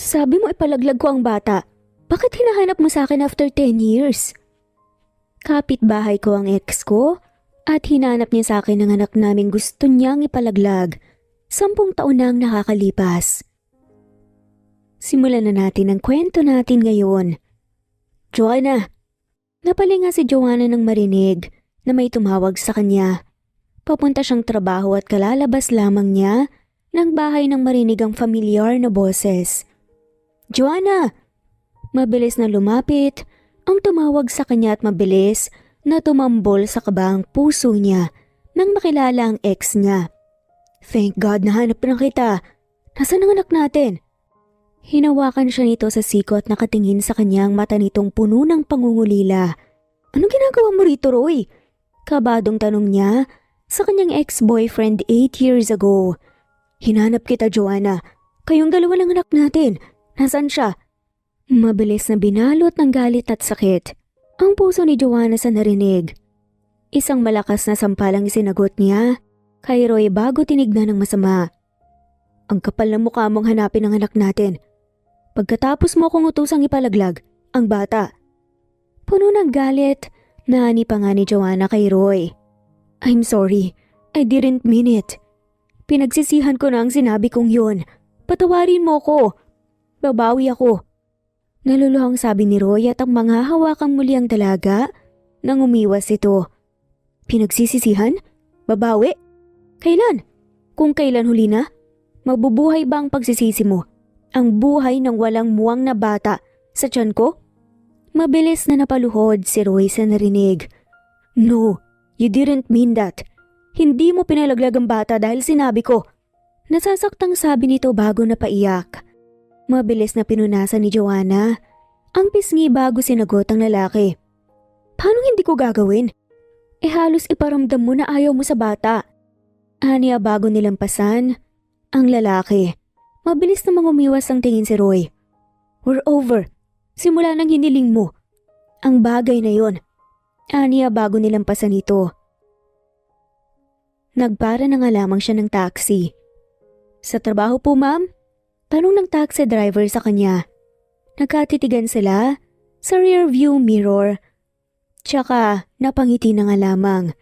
Sabi mo ipalaglag ko ang bata. Bakit hinahanap mo sa akin after 10 years? Kapitbahay ko ang ex ko at hinanap niya sa akin ang anak naming gusto niyang ipalaglag. 10 taon na ang nakakalipas. Simulan na natin ang kwento natin ngayon. Joanna. Napalinga si Joanna nang marinig na may tumawag sa kanya. Papunta siyang trabaho at kalalabas lamang niya ng bahay nang marinig ang familiar na boses. Joanna! Mabilis na lumapit ang tumawag sa kanya at mabilis na tumambol sa kabahang puso niya nang makilala ang ex niya. Thank God nahanap na kita. Nasaan ang anak natin? Hinawakan siya nito sa siko at nakatingin sa kanyang mata nitong puno ng pangungulila. Anong ginagawa mo rito, Roy? Kabadong tanong niya sa kanyang ex-boyfriend 8 years ago. Hinanap kita, Joanna. Kayong dalawa lang anak natin. Nasaan siya? Mabilis na binalot ng galit at sakit ang puso ni Joanna sa narinig. Isang malakas na sampalang isinagot niya kay Roy bago tinignan ng masama. Ang kapal na mukha mong hanapin ang anak natin. Pagkatapos mo akong utusang ipalaglag ang bata. Puno ng galit, naani pa nga ni Joanna kay Roy. I'm sorry, I didn't mean it. Pinagsisihan ko na ang sinabi kong yun. Patawarin mo ko. Babawi ako. Naluluhang sabi ni Roy at ang mga hawakang muli ang dalaga nang umiwas ito. Pinagsisisihan? Babawi? Kailan? Kung kailan huli na? Mabubuhay ba ang pagsisisi mo? Ang buhay ng walang muwang na bata sa tiyan ko? Mabilis na napaluhod si Roy sa narinig. No, you didn't mean that. Hindi mo pinalaglag ang bata dahil sinabi ko. Nasasaktang sabi nito bago napaiyak. Mabilis na pinunasan ni Joanna ang pisngi bago sinagot ang lalaki. Paano hindi ko gagawin? Halos iparamdam mo na ayaw mo sa bata. Aniya bago nilampasan ang lalaki. Mabilis na umiwas ang tingin si Roy. We're over. Simula nang hiniling mo ang bagay na yon. Aniya bago nilampasan ito. Nagpara na nga lamang siya ng taxi. Sa trabaho po, ma'am? Tanong ng taxi driver sa kanya. Nagkatitigan sila sa rear view mirror. Tsaka napangiti na nga lamang.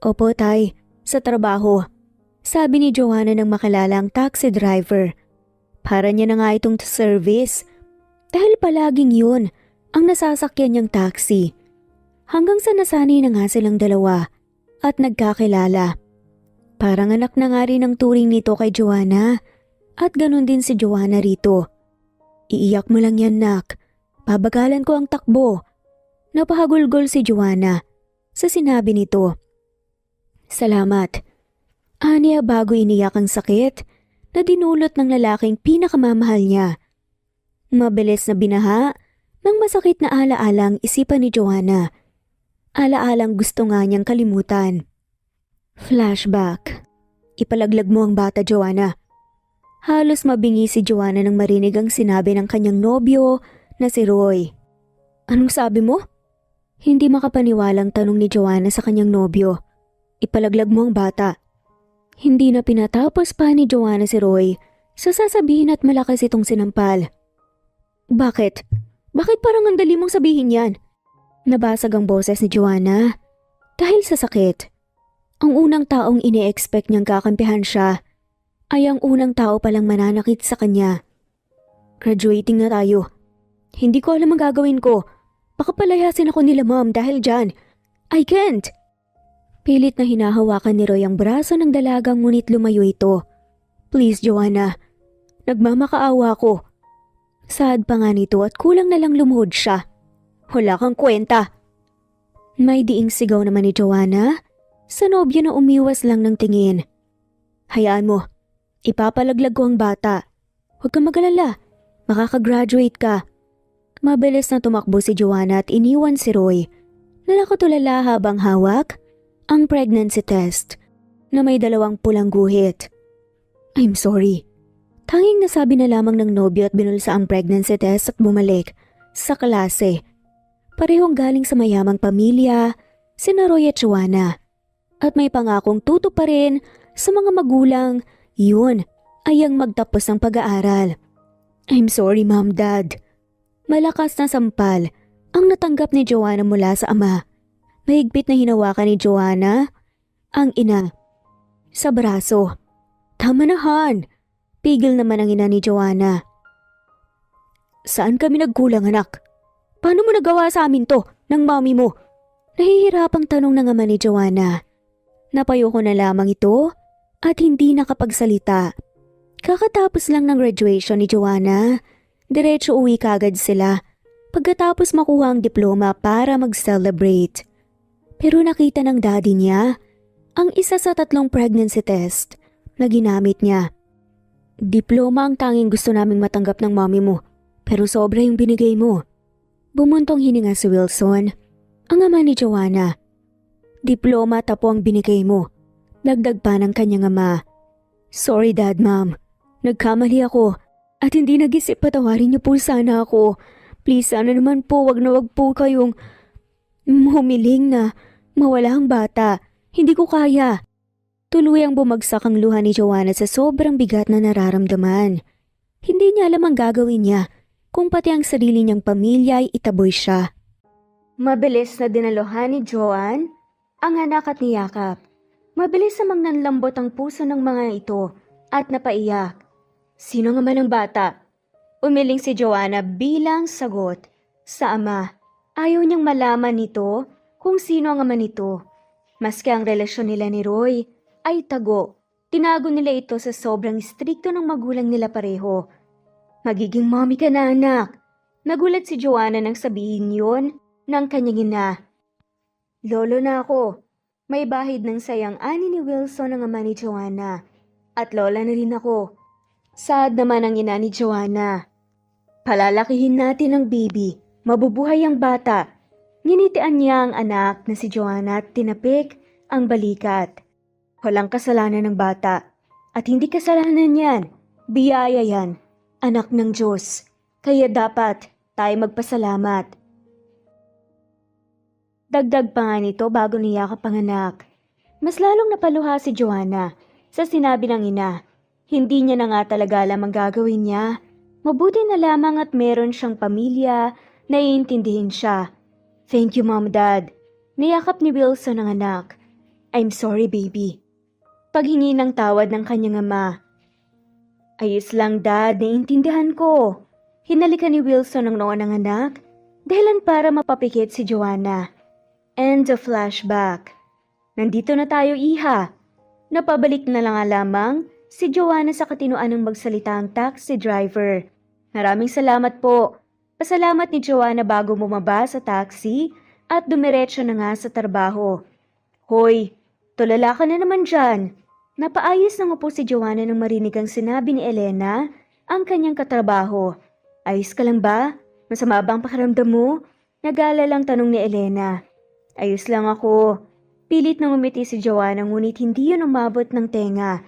Opo, tay. Sa trabaho. Sabi ni Joanna nang makilala ang taxi driver. Para niya na nga itong service. Dahil palaging yun ang nasasakyan niyang taxi. Hanggang sa nasanay na nga silang dalawa at nagkakilala. Parang anak na nga rin ang turing nito kay Joanna at ganun din si Joanna rito. Iiyak mo lang yan, nak. Babagalan ko ang takbo. Napahagulgol si Joanna sa sinabi nito. Salamat. Aniya bago iniyak ang sakit na dinulot ng lalaking pinakamamahal niya. Mabilis na binaha ng masakit na alaala ang isipan ni Joanna. Alaalang gusto nga niyang kalimutan. Flashback. Ipalaglag mo ang bata, Joanna. Halos mabingi si Joanna nang marinig ang sinabi ng kanyang nobyo na si Roy. Anong sabi mo? Hindi makapaniwalang tanong ni Joanna sa kanyang nobyo. Ipalaglag mo ang bata. Hindi na pinatapos pa ni Joanna si Roy sa sasabihin at malakas itong sinampal. Bakit? Bakit parang ang dali mong sabihin yan? Nabasag ang boses ni Joanna dahil sa sakit. Ang unang taong ine-expect niyang kakampihan siya ay ang unang tao palang mananakit sa kanya. Graduating na tayo. Hindi ko alam ang gagawin ko. Baka palayasin ako nila mom dahil dyan. I can't! Pilit na hinahawakan ni Roy ang braso ng dalagang ngunit lumayo ito. Please, Joanna. Nagmamakaawa ko. Sad pa nga nito at kulang na lang lumuhod siya. Wala kang kwenta. May diing sigaw naman ni Joanna sa nobyo na umiwas lang ng tingin. Hayaan mo. Ipapalaglag ko ang bata. Huwag kang mag-alala. Makakagraduate ka. Mabilis na tumakbo si Joanna at iniwan si Roy na nakatulala habang hawak ang pregnancy test na may 2 pulang guhit. I'm sorry. Tanging nasabi na lamang ng nobyo at binulsa ang pregnancy test at bumalik sa klase. Parehong galing sa mayamang pamilya, sina Roy at Joanna. At may pangakong tuto pa rin sa mga magulang, yun ay ang magtapos ng pag-aaral. I'm sorry, Mom, Dad. Malakas na sampal ang natanggap ni Joanna mula sa ama. Mahigpit na hinawakan ni Joanna ang ina sa braso. Tama na, Han. Pigil naman ang ina ni Joanna. Saan kami nagkulang, anak? Paano mo nagawa sa amin to ng mami mo? Nahihirapang tanong ng ama ni Joanna. Napayo ko na lamang ito at hindi nakapagsalita. Kakatapos lang ng graduation ni Joanna, diretso uwi kagad sila pagkatapos makuha ang diploma para mag-celebrate. Pero nakita ng daddy niya ang isa sa 3 pregnancy test na ginamit niya. Diploma ang tanging gusto naming matanggap ng mami mo, pero sobra yung binigay mo. Bumuntong hininga si Wilson, ang ama ni Joanna. Diploma tapo ang binigay mo, dagdag pa ng kanyang ama. Sorry Dad, Mom. Nagkamali ako at hindi nag-isip, patawarin niyo po sana ako. Please, sana naman po, wag po kayong humiling na mawala ang bata. Hindi ko kaya. Tuluyang bumagsak ang luha ni Joanna sa sobrang bigat na nararamdaman. Hindi niya alam ang gagawin niya kung pati ang sarili niyang pamilya ay itaboy siya. Mabilis na dinaluhan ni Joanne ang anak at niyakap. Mabilis namang nanlambot ang puso ng mga ito at napaiyak. Sino nga man ang bata? Umiling si Joanna bilang sagot sa ama. Ayaw niyang malaman nito kung sino ang ama nito. Maski ang relasyon nila ni Roy ay tago, tinago nila ito sa sobrang istrikto ng magulang nila pareho. Magiging mommy ka na, anak. Nagulat si Joanna nang sabihin yon ng kanyang ina. Lolo na ako. May bahid ng sayang ani ni Wilson ang ama ni Joanna. At lola na rin ako. Sad naman ang ina ni Joanna. Palalakihin natin ang baby. Mabubuhay ang bata. Nginitian niya ang anak na si Joanna at tinapik ang balikat. Walang kasalanan ng bata. At hindi kasalanan yan. Biyaya yan. Anak ng Diyos. Kaya dapat tayo magpasalamat. Dagdag pa nga nito bago niya kapanganak. Mas lalong napaluha si Joanna sa sinabi ng ina. Hindi niya na nga talaga alam ang gagawin niya. Mabuti na lamang at meron siyang pamilya na iintindihin siya. Thank you, Mom, Dad. Niyakap ni Wilson ang anak. I'm sorry, baby. Paghingi ng tawad ng kanyang ama. Ayos lang, Dad. Naiintindihan ko. Hinalikan ni Wilson ang noo ng anak dahilan para mapapikit si Joanna. End of flashback. Nandito na tayo, iha. Napabalik na lang lamang si Joanna sa katinoan ng magsalita ang taxi driver. Maraming salamat po. Pasalamat ni Joanna bago bumaba sa taxi at dumiretso na nga sa trabaho. Hoy, tulala ka na naman dyan. Napaayos na nga po si Joanna nang marinig ang sinabi ni Elena, ang kanyang katrabaho. Ayos ka lang ba? Masama ba ang pakiramdam mo? Nag-aalalang tanong ni Elena. Ayos lang ako. Pilit na ngumiti si Joanna ngunit hindi yun umabot ng tenga.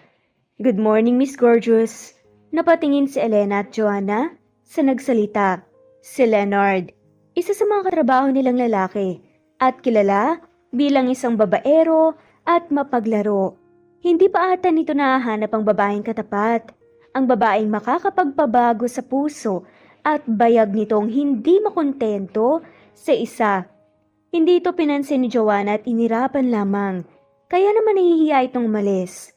Good morning, Miss Gorgeous. Napatingin si Elena at Joanna sa nagsalita. Si Leonard, isa sa mga katrabaho nilang lalaki at kilala bilang isang babaero at mapaglaro. Hindi pa ata nito nahahanap ang babaeng katapat, ang babaeng makakapagpabago sa puso at bayag nitong hindi makontento sa isa. Hindi ito pinansin ni Joanna at inirapan lamang, kaya naman nahihiya itong umalis.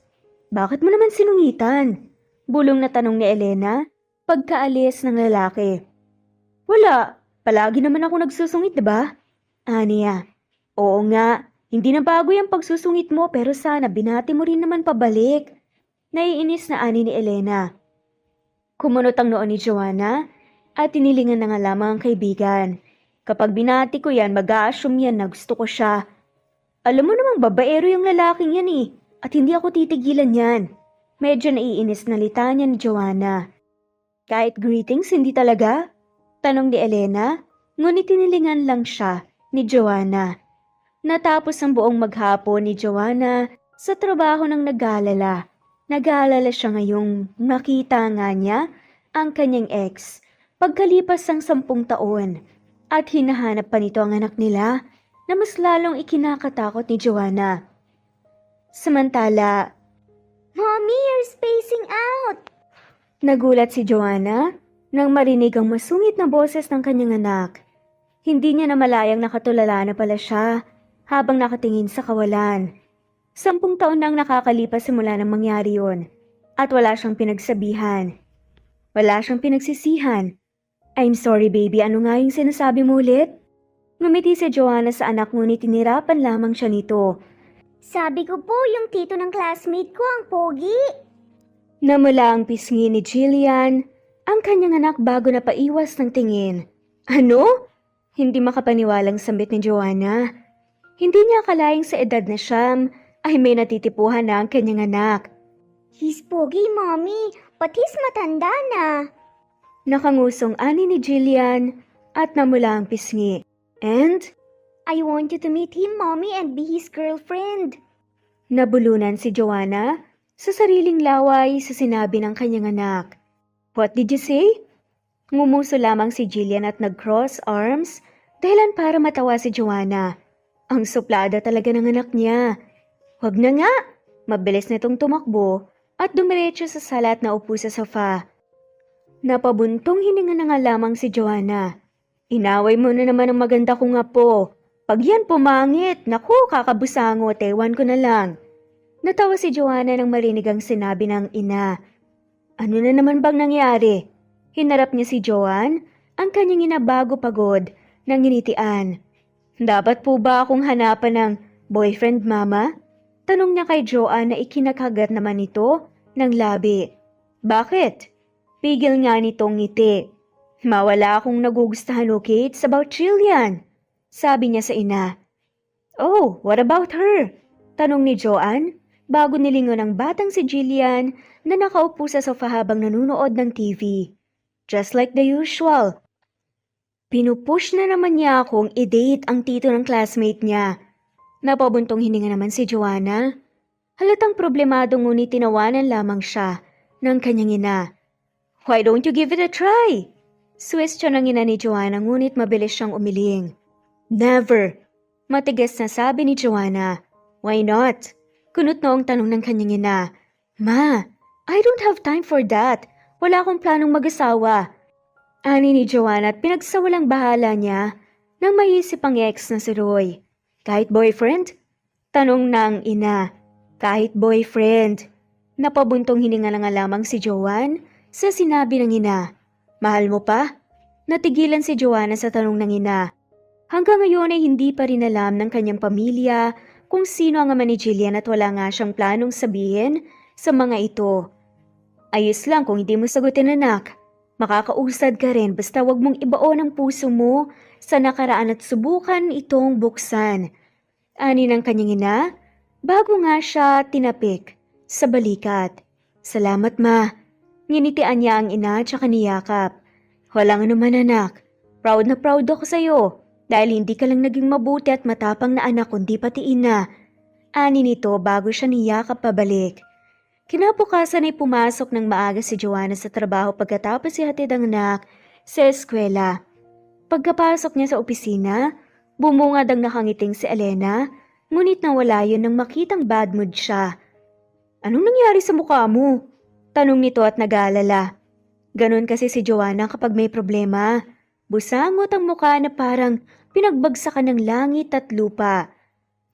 Bakit mo naman sinungitan? Bulong na tanong ni Elena pagkaalis ng lalaki. Wala, palagi naman ako nagsusungit, diba? Aniya, oo nga, hindi na bago yung pagsusungit mo pero sana binati mo rin naman pabalik. Naiinis na ani ni Elena. Kumunot ang noon ni Joanna at tinilingan na nga lamang ang kaibigan. Kapag binati ko yan, mag-a-assume yan na gusto ko siya. Alam mo namang babaero yung lalaking yan eh. At hindi ako titigilan yan. Medyo naiinis na litanya ni Joanna. Kahit greetings, hindi talaga? Tanong ni Elena, ngunit tinilingan lang siya ni Joanna. Natapos ang buong maghapon ni Joanna sa trabaho ng nag-aalala. Nag-aalala siya ngayong nakita nga niya ang kanyang ex pagkalipas ng 10 taon at hinahanap pa nito ang anak nila na mas lalong ikinakatakot ni Joanna. Samantala, Mommy, you're spacing out! Nagulat si Joanna Nang marinig ang masungit na boses ng kanyang anak, hindi niya namalayang nakatulala na pala siya habang nakatingin sa kawalan. 10 taon nang nakakalipas simula nang mangyari yun at wala siyang pinagsabihan. Wala siyang pinagsisihan. I'm sorry baby, ano nga yung sinasabi mo ulit? Ngumiti si Joanna sa anak ngunit tinirapan lamang siya nito. Sabi ko po yung tito ng classmate ko ang pogi. Namula ang pisngi ni Jillian, ang kanyang anak bago na paiwas ng tingin. Ano? Hindi makapaniwalang sambit ni Joanna. Hindi niya akalaing sa edad na siyam ay may natitipuhan na ang kanyang anak. He's pogi, mommy. But he's matanda na. Nakangusong ani ni Jillian at namula ang pisngi. And? I want you to meet him, mommy, and be his girlfriend. Nabulunan si Joanna sa sariling laway sa sinabi ng kanyang anak. What did you say? Ngumuso lamang si Jillian at nag-cross arms dahilan para matawa si Joanna. Ang suplada talaga ng anak niya. Wag na nga! Mabilis nitong tumakbo at dumiretso sa sala at naupo sa sofa. Napabuntong hininga na nga lamang si Joanna. Inaway mo na naman ang maganda kong apo. Pag yan pumangit, naku, kakabusangot, ewan ko na lang. Natawa si Joanna nang marinig ang sinabi ng ina. Ano na naman bang nangyari? Hinarap niya si Joanne, ang kanyang ina bago pagod, nang nginitian. Dapat po ba akong hanapan ng boyfriend, mama? Tanong niya kay Joanne na ikinakagat naman ito ng labi. Bakit? Pigil nga nitong ngiti. Mawala akong nagugustahan, okay? It's about Jillian. Sabi niya sa ina. Oh, what about her? Tanong ni Joanne bago nilingon ang batang si Jillian na nakaupo sa sofa habang nanunood ng TV. Just like the usual. Pinupush na naman niya akong i-date ang tito ng classmate niya. Napabuntong hininga naman si Joanna. Halatang problemado ngunit tinawanan lamang siya ng kanyang ina. Why don't you give it a try? Suwestyon ng ina ni Joanna ngunit mabilis siyang umiling. Never. Matigas na sabi ni Joanna. Why not? Kunot noong tanong ng kanyang ina. Ma, I don't have time for that. Wala akong planong mag-asawa. Ani ni Joanna at pinagsawalang bahala niya nang maisip ang ex na si Roy. Kahit boyfriend? Tanong ng ina. Kahit boyfriend. Napabuntong hininga na nga lamang si Joanne sa sinabi ng ina. Mahal mo pa? Natigilan si Joanna sa tanong ng ina. Hanggang ngayon ay hindi pa rin alam ng kanyang pamilya kung sino ang ama ni Jillian at wala nga siyang planong sabihin sa mga ito. Ayos lang kung hindi mo sagutin anak. Makakausad ka rin basta wag mong ibaon ang puso mo sa nakaraan at subukan itong buksan. Ani ng kanyang ina, bago nga siya tinapik sa balikat. Salamat ma. Nginitian niya ang ina at saka niyakap. Walang anuman anak. Proud na proud ako sa'yo. Dahil hindi ka lang naging mabuti at matapang na anak kundi pati ina. Ani nito bago siya niyakap pabalik. Kinabukasan ay pumasok ng maaga si Joanna sa trabaho pagkatapos ihatid ang anak sa eskwela. Pagkapasok niya sa opisina, bumungad ang nakangiting si Elena, ngunit nawala yun nang makitang bad mood siya. Anong nangyari sa mukha mo? Tanong nito at nag-aalala. Ganon kasi si Joanna kapag may problema. Busangot ang mukha na parang pinagbagsakan ng langit at lupa.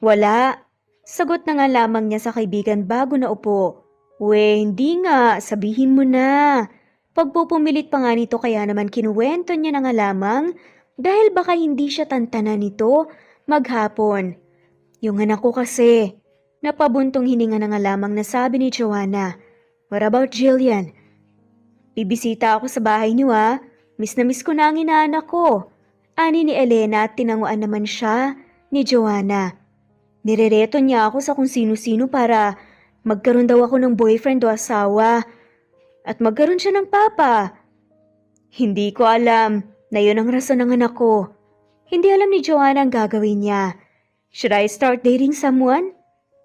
Wala. Sagot na nga lamang niya sa kaibigan bago na upo. Hindi nga. Sabihin mo na. Pagpupumilit pa nga nito kaya naman kinuwento niya na nga lamang dahil baka hindi siya tantanan nito maghapon. Yung anak ko kasi. Napabuntong hininga na nga lamang na sabi ni Joanna. What about Jillian? Bibisita ako sa bahay niyo ha. Miss na miss ko na ang inaanak ko. Ani ni Elena at tinanguan naman siya ni Joanna. Nirereto niya ako sa kung sino-sino para magkaroon daw ako ng boyfriend o asawa. At magkaroon siya ng papa. Hindi ko alam na yun ang rason ng anak ko. Hindi alam ni Joanna ang gagawin niya. Should I start dating someone?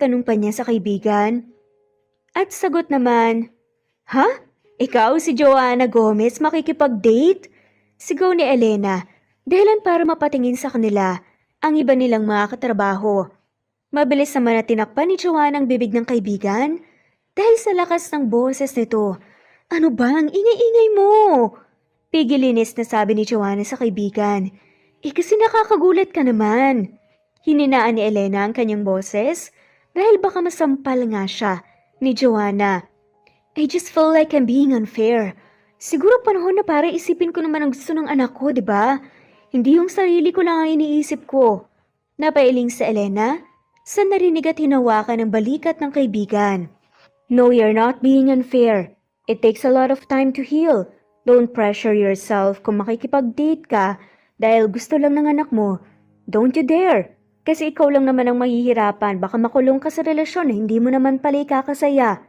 Tanong pa niya sa kaibigan. At sagot naman, Ha? Ikaw si Joanna Gomez makikipag-date? Sigaw ni Elena, dahilan para mapatingin sa kanila ang iba nilang mga katrabaho. Mabilis naman na tinakpan ni Joanna ang bibig ng kaibigan dahil sa lakas ng boses nito. Ano ba ang ingay-ingay mo? Pigilinis na sabi ni Joanna sa kaibigan. Kasi nakakagulat ka naman. Hininaan ni Elena ang kanyang boses dahil baka masampal nga siya ni Joanna. I just feel like I'm being unfair. Siguro panahon na para isipin ko naman ang gusto ng anak ko, di ba? Hindi yung sarili ko lang ang iniisip ko. Napailing sa Elena sa narinig at hinawakan ng balikat ng kaibigan. No, you're not being unfair. It takes a lot of time to heal. Don't pressure yourself kung makikipag-date ka dahil gusto lang ng anak mo. Don't you dare. Kasi ikaw lang naman ang mahihirapan. Baka makulong ka sa relasyon na hindi mo naman pala ikakasaya.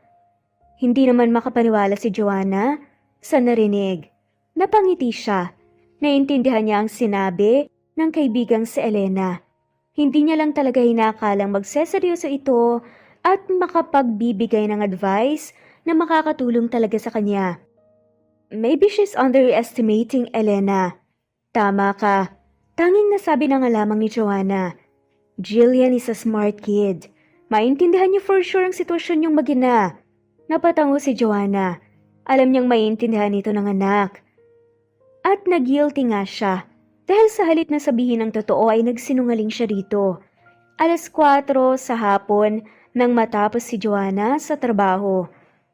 Hindi naman makapaniwala si Joanna sa narinig. Napangiti siya. Naintindihan niya ang sinabi ng kaibigang si Elena. Hindi niya lang talaga hinakalang magseseryoso ito at makapagbibigay ng advice na makakatulong talaga sa kanya. Maybe she's underestimating Elena. Tama ka. Tanging nasabi na nga lamang ni Joanna. Jillian is a smart kid. Maintindihan niyo for sure ang sitwasyon niyong mag-ina. Napatango si Joanna. Alam niyang maintindihan ito ng anak. At nag-guilty nga siya. Dahil sa halip na sabihin ng totoo ay nagsinungaling siya rito. 4:00 sa hapon nang matapos si Joanna sa trabaho.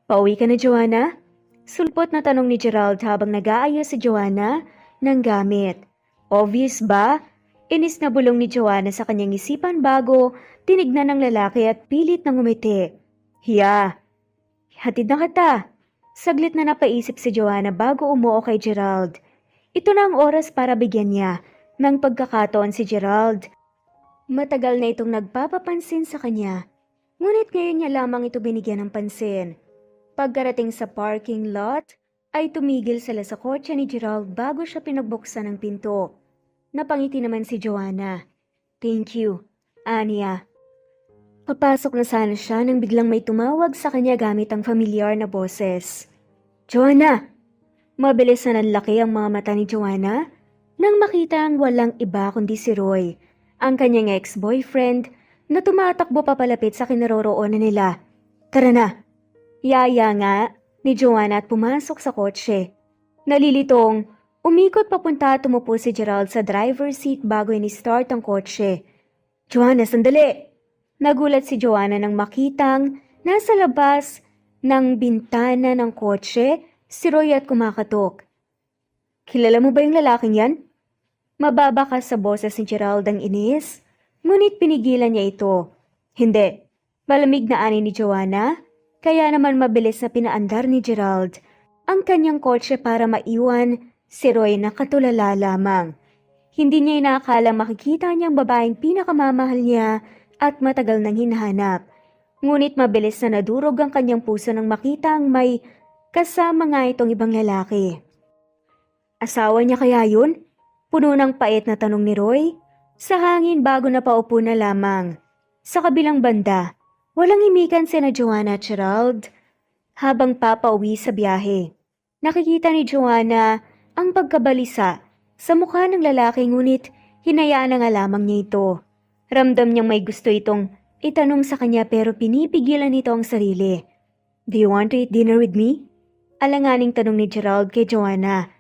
Pauwi ka na, Joanna? Sulpot na tanong ni Gerald habang nag-aayos si Joanna ng gamit. Obvious ba? Inis na bulong ni Joanna sa kanyang isipan bago tinignan ng lalaki at pilit na ngumiti. Hiya! Hatid na kita. Saglit na napaisip si Joanna bago umuo kay Gerald. Ito na ang oras para bigyan niya ng pagkakataon si Gerald. Matagal na itong nagpapapansin sa kanya. Ngunit ngayon niya lamang ito binigyan ng pansin. Pagkarating sa parking lot, ay tumigil sila sa kotse ni Gerald bago siya pinagbuksan ng pinto. Napangiti naman si Joanna. Thank you, Anya. Papasok na sana siya nang biglang may tumawag sa kanya gamit ang familiar na boses. Joanna! Mabilis na nanlaki ang mga mata ni Joanna nang makita ang walang iba kundi si Roy, ang kanyang ex-boyfriend na tumatakbo papalapit sa kinaroroonan nila. Tara na! Yaya nga ni Joanna at pumasok sa kotse. Nalilitong, umikot papunta at tumupo si Gerald sa driver's seat bago ini-start ang kotse. Joanna, sandali! Nagulat si Joanna nang makitang nasa labas ng bintana ng kotse si Roy at kumakatok. Kilala mo ba yung lalaking yan? Mababa ka sa boses ni Gerald ang inis, ngunit pinigilan niya ito. Hindi. Malamig na ani ni Joanna, kaya naman mabilis na pinaandar ni Gerald ang kanyang kotse para maiwan si Roy na katulala lamang. Hindi niya inakalang makikita niyang babaeng pinakamamahal niya at matagal nang hinahanap. Ngunit mabilis na nadurog ang kanyang puso nang makita ang may kasama nga itong ibang lalaki. Asawa niya kaya yun? Puno ng pait na tanong ni Roy sa hangin bago napaupo na lamang. Sa kabilang banda, walang imikan sina Joanna at Gerald habang papauwi sa biyahe. Nakikita ni Joanna ang pagkabalisa sa mukha ng lalaki ngunit hinayaan na nga lamang niya ito. Ramdam niyang may gusto itong itanong sa kanya pero pinipigilan nito ang sarili. Do you want to eat dinner with me? Alanganing tanong ni Gerald kay Joanna.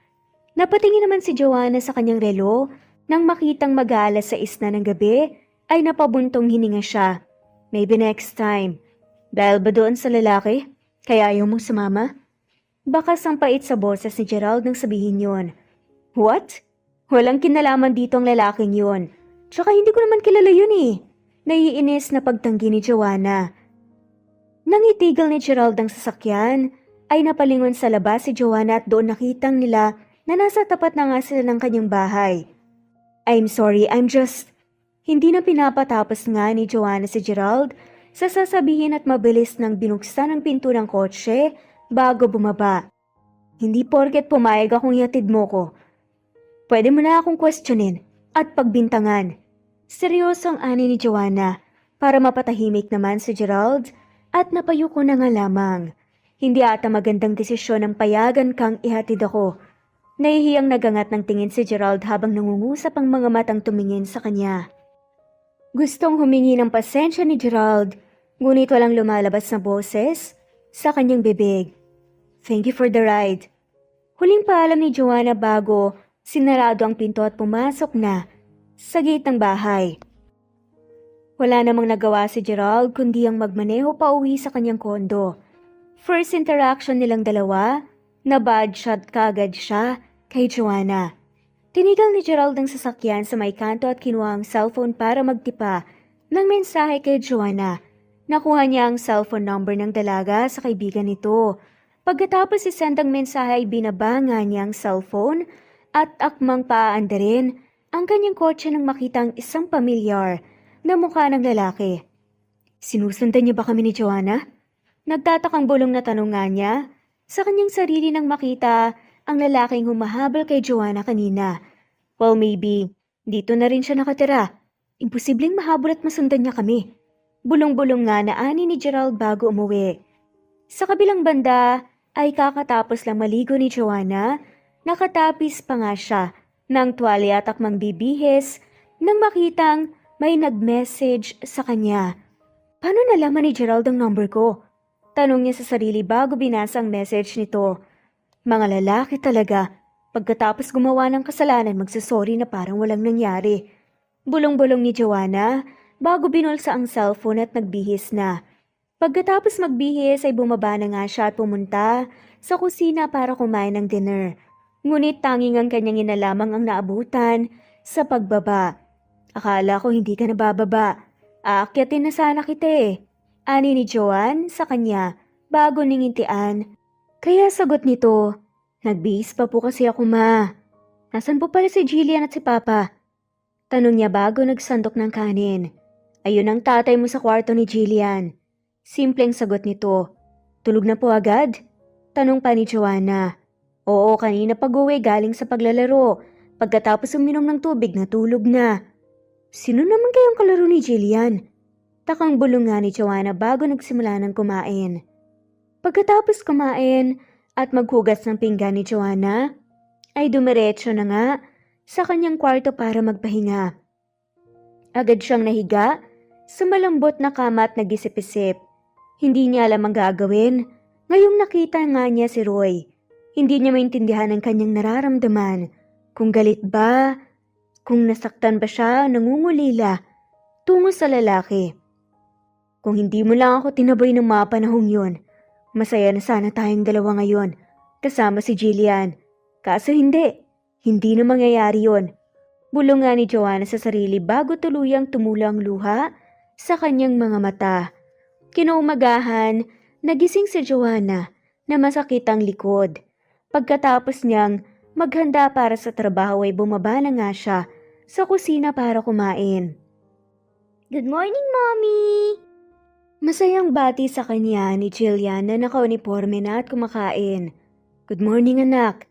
Napatingin naman si Joanna sa kanyang relo nang makitang mag-aalas 6 na ng gabi ay napabuntong hininga siya. Maybe next time. Dahil ba doon sa lalaki? Kaya ayaw mong sumama? Baka sampait sa boses ni Gerald nang sabihin yon. What? Walang kinalaman dito ang lalaking yon. Tsaka hindi ko naman kilala yun eh. Naiinis na pagtanggi ni Joanna. Nang itigil ni Gerald ang sasakyan, ay napalingon sa labas si Joanna at doon nakitang nila na nasa tapat na nga sila ng kanyang bahay. I'm sorry, I'm just... Hindi na pinapatapos nga ni Joanna si Gerald sa sasabihin at mabilis nang binuksan ang pinto ng kotse bago bumaba. Hindi porket pumayag akong ihatid mo ko. Pwede mo na akong questionin at pagbintangan. Seryoso ang ani ni Joanna para mapatahimik naman si Gerald at napayuko na nga lamang. Hindi ata magandang desisyon ang payagan kang ihatid ako. Nahihiyang nagangat ng tingin si Gerald habang nangungusap ang mga matang tumingin sa kanya. Gustong humingi ng pasensya ni Gerald, ngunit walang lumalabas na boses sa kanyang bibig. Thank you for the ride. Huling paalam ni Joanna bago sinarado ang pinto at pumasok na sa gate ng bahay. Wala namang nagawa si Gerald kundi ang magmaneho pa uwi sa kanyang kondo. First interaction nilang dalawa, na-bad shot kaagad siya kay Joanna. Tinigal ni Gerald ang sasakyan sa may kanto at kinuha ang cellphone para magtipa ng mensahe kay Joanna. Nakuha niya ang cellphone number ng dalaga sa kaibigan nito. Pagkatapos isend ang mensahe ay binaba nga niya ang cellphone at akmang paaanda rin ang kanyang kotse nang makita ang isang pamilyar na mukha ng lalaki. Sinusundan niya ba kami ni Joanna? Nagtatakang bulong na tanong nga niya sa kanyang sarili nang makita ang lalaking humahabol kay Joanna kanina. Well, maybe dito na rin siya nakatira. Imposibleng mahabol at masundan niya kami. Bulong-bulong nga na ani ni Gerald bago umuwi. Sa kabilang banda ay kakatapos lang maligo ni Joanna, nakatapis pa nga siya ng tuwalya at akmang bibihis nang makitang may nag-message sa kanya. Paano nalaman ni Gerald ang number ko? Tanong niya sa sarili bago binasa ang message nito. Mga lalaki talaga. Pagkatapos gumawa ng kasalanan magsasorry na parang walang nangyari. Bulong-bulong ni Joanna bago binulsa ang cellphone at nagbihis na. Pagkatapos magbihis ay bumaba na nga siya at pumunta sa kusina para kumain ng dinner. Ngunit tanging ang kanyang ina lamang ang naabutan sa pagbaba. Akala ko hindi ka nabababa. Aakyatin na sana kita eh. Ani ni Joanne sa kanya bago ningintian. Kaya sagot nito, nagbihis pa po kasi ako ma. Nasaan po pala si Jillian at si Papa? Tanong niya bago nagsandok ng kanin. Ayun ang tatay mo sa kwarto ni Jillian. Simpleng sagot nito. Tulog na po agad? Tanong pa ni Joanna. Oo, kanina pag-uwi galing sa paglalaro. Pagkatapos uminom ng tubig natulog na. Sino naman kayong kalaro ni Jillian? Takang bulong nga ni Joanna bago nagsimula ng kumain. Pagkatapos kumain at maghugas ng pinggan ni Joanna, ay dumiretso na nga sa kanyang kwarto para magpahinga. Agad siyang nahiga sa malambot na kama at nag-isip-isip. Hindi niya alam ang gagawin. Ngayong nakita nga niya si Roy, hindi niya maintindihan ang kanyang nararamdaman. Kung galit ba? Kung nasaktan ba siya, nangungulila tungo sa lalaki. Kung hindi mo lang ako tinaboy ng mga panahong yun, masaya na sana tayong dalawa ngayon, kasama si Jillian. Kaso hindi na mangyayari yun. Bulong nga ni Joanna sa sarili bago tuluyang tumulang luha sa kanyang mga mata. Kinaumagahan, nagising si Joanna na masakit ang likod. Pagkatapos niyang maghanda para sa trabaho ay bumaba na nga siya sa kusina para kumain. Good morning, Mommy! Masayang bati sa kanya ni Jillian na nakauniforme na at kumakain. Good morning anak.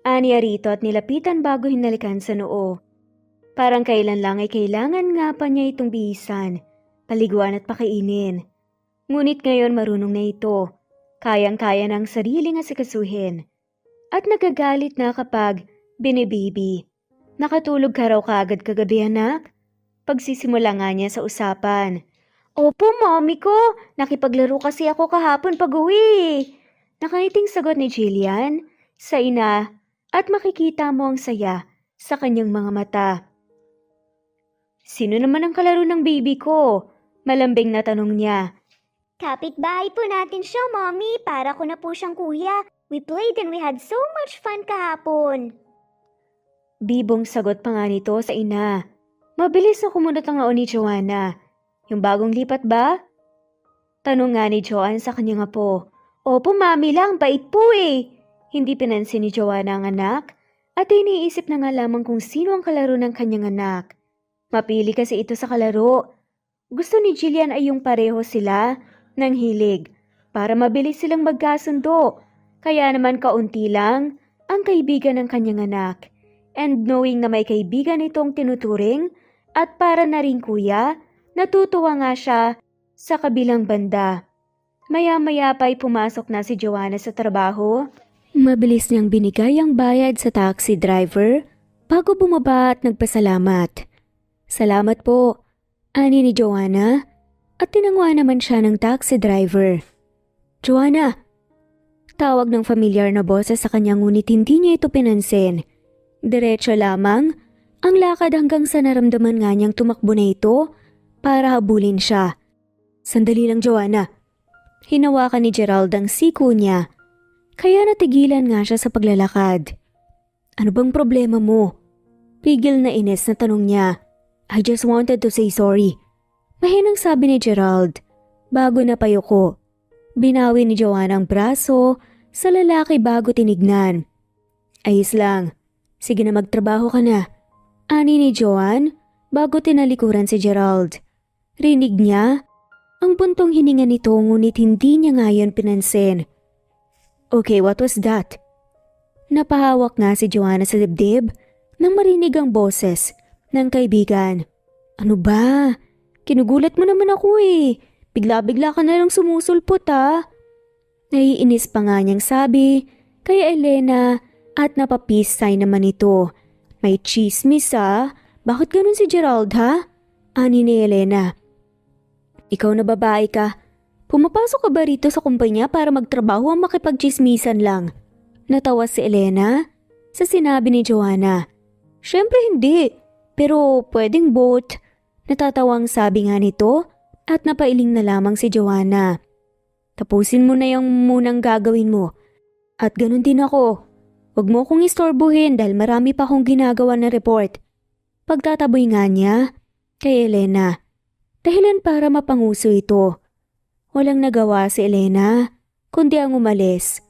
Aniya rito at nilapitan bago hinalikan sa noo. Parang kailan lang ay kailangan nga pa niya itong bihisan, paliguan at pakainin. Ngunit ngayon marunong na ito. Kayang-kaya ng sariling asikasuhin. At nagagalit na kapag binibibi. Nakatulog ka raw kaagad kagabi anak? Pagsisimula nga niya sa usapan. Opo, Mommy ko. Nakipaglaro kasi ako kahapon pag-uwi. Nakangiting sagot ni Jillian sa ina at makikita mo ang saya sa kanyang mga mata. Sino naman ang kalaro ng baby ko? Malambing na tanong niya. Kapitbahay po natin siya, Mommy. Para ko na po siyang kuya. We played and we had so much fun kahapon. Bibong sagot pa nga nito sa ina. Mabilis na kumunot ang noo ni Joanna. Yung bagong lipat ba? Tanong nga ni Joanne sa kanyang apo. Opo, Mami lang. Bait po eh. Hindi pinansin ni Joanna ang anak at iniisip na nga lamang kung sino ang kalaro ng kanyang anak. Mapili kasi ito sa kalaro. Gusto ni Jillian ay yung pareho sila ng hilig para mabilis silang magkasundo. Kaya naman kaunti lang ang kaibigan ng kanyang anak. And knowing na may kaibigan itong tinuturing at para na rin kuya, natutuwa nga siya sa kabilang banda. Maya-maya pa'y pumasok na si Joanna sa trabaho. Mabilis niyang binigay ang bayad sa taxi driver bago bumaba at nagpasalamat. Salamat po, ani ni Joanna at tinangwa naman siya ng taxi driver. Joanna, Nagtawag ng familiar na boses sa kanya ngunit hindi niya ito pinansin. Diretso lamang ang lakad hanggang sa naramdaman nga niyang tumakbo na ito para habulin siya. Sandali lang, Joanna. Hinawakan ni Gerald ang siko niya, kaya natigilan nga siya sa paglalakad. Ano bang problema mo? Pigil na inis na tanong niya. I just wanted to say sorry. Mahinang sabi ni Gerald bago napayuko. Binawi ni Joanna ang braso sa lalaki bago tinignan. Ayos lang. Sige na, magtrabaho ka na. Ani ni Joanne bago tinalikuran si Gerald. Rinig niya ang buntong hininga nito ngunit hindi niya ngayon pinansin. Okay, what was that? Napahawak nga si Joanna sa dibdib nang marinig ang boses ng kaibigan. Ano ba? Kinugulat mo naman ako eh. Bigla-bigla ka na lang sumusulpot ah. Naiinis pa nga niyang sabi kay Elena at napapisay naman ito. May chismis ah. Bakit ganun si Gerald ha? Ani ni Elena. Ikaw na babae ka. Pumapasok ka ba rito sa kumpanya para magtrabaho ang makipagchismisan lang? Natawa si Elena sa sinabi ni Joanna. Syempre hindi, pero pwedeng both. Natatawang sabi nga nito at napailing na lamang si Joanna. Tapusin mo na yung munang gagawin mo. At ganun din ako. Huwag mo akong istorbohin dahil marami pa akong ginagawa na report. Pagtataboy nga niya kay Elena. Dahilan para mapanguso ito. Walang nagawa si Elena kundi ang umalis.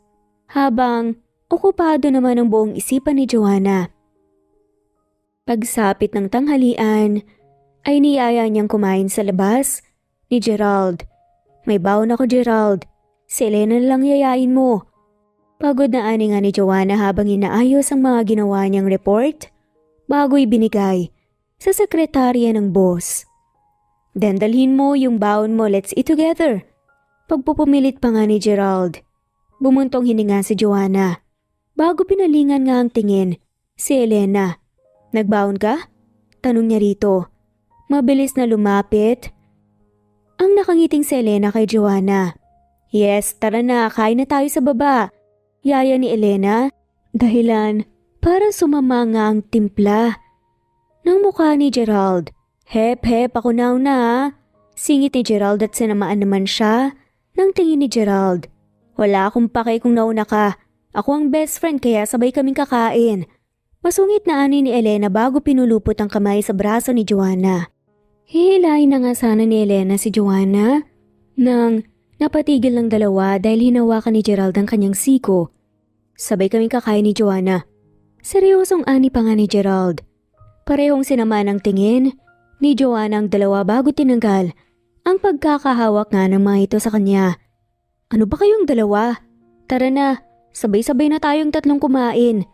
Habang okupado naman ang buong isipan ni Joanna. Pagsapit ng tanghalian ay niyaya niyang kumain sa labas ni Gerald. May baon ako, Gerald. Si Elena lang yayain mo. Pagod na ani nga ni Joanna habang inaayos ang mga ginawa niyang report bago ibinigay sa sekretarya ng boss. Dandalhin mo yung baon mo, let's eat together. Pagpupumilit pa nga ni Gerald. Bumuntong hininga si Joanna. Bago pinalingan nga ang tingin si Elena. Nagbaon ka? Tanong niya rito. Mabilis na lumapit ang nakangiting si Elena kay Joanna. Yes, tara na, kain na tayo sa baba. Yaya ni Elena, dahilan para sumama nga ang timpla ng mukha ni Gerald. Hep, ako na. Singit ni Gerald at sinamaan naman siya ng tingin ni Gerald. Wala akong pake kung nauna ka. Ako ang best friend kaya sabay kaming kakain. Masungit na ani ni Elena bago pinulupot ang kamay sa braso ni Joanna. Hihilahin na nga sana ni Elena si Joanna nang napatigil ng dalawa dahil hinawakan ni Gerald ang kanyang siko. Sabay kaming kakain ni Joanna. Seryosong ani pa nga ni Gerald. Parehong sinamaan ng tingin ni Joanna ang dalawa bago tinanggal ang pagkakahawak nga ng mga ito sa kanya. Ano ba kayong dalawa? Tara na, sabay-sabay na tayong tatlong kumain.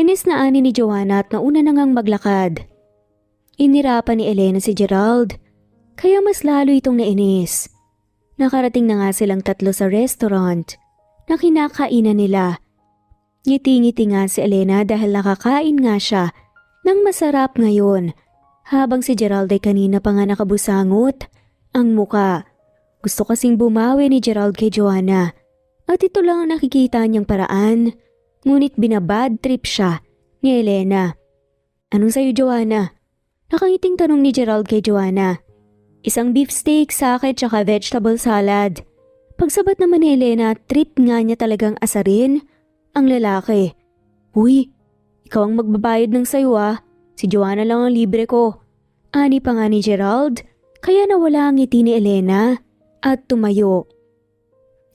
Inis na ani ni Joanna at nauna na ngang maglakad. Inirapan ni Elena si Gerald, kaya mas lalo itong nainis. Nakarating na nga silang tatlo sa restaurant na kinakainan nila. Ngiti-ngiti nga si Elena dahil nakakain nga siya ng masarap ngayon. Habang si Gerald ay kanina pa nga nakabusangot ang muka. Gusto kasing bumawi ni Gerald kay Joanna at ito lang ang nakikita niyang paraan. Ngunit binabad trip siya ni Elena. Anong sayo, Joanna? Nakangiting tanong ni Gerald kay Joanna. Isang beefsteak sa akin tsaka vegetable salad. Pagsabat naman ni Elena, trip nga niya talagang asarin ang lalaki. Uy, ikaw ang magbabayad ng sayo ah. Si Joanna lang ang libre ko. Ani pa nga ni Gerald, kaya nawala ang ngiti ni Elena at tumayo.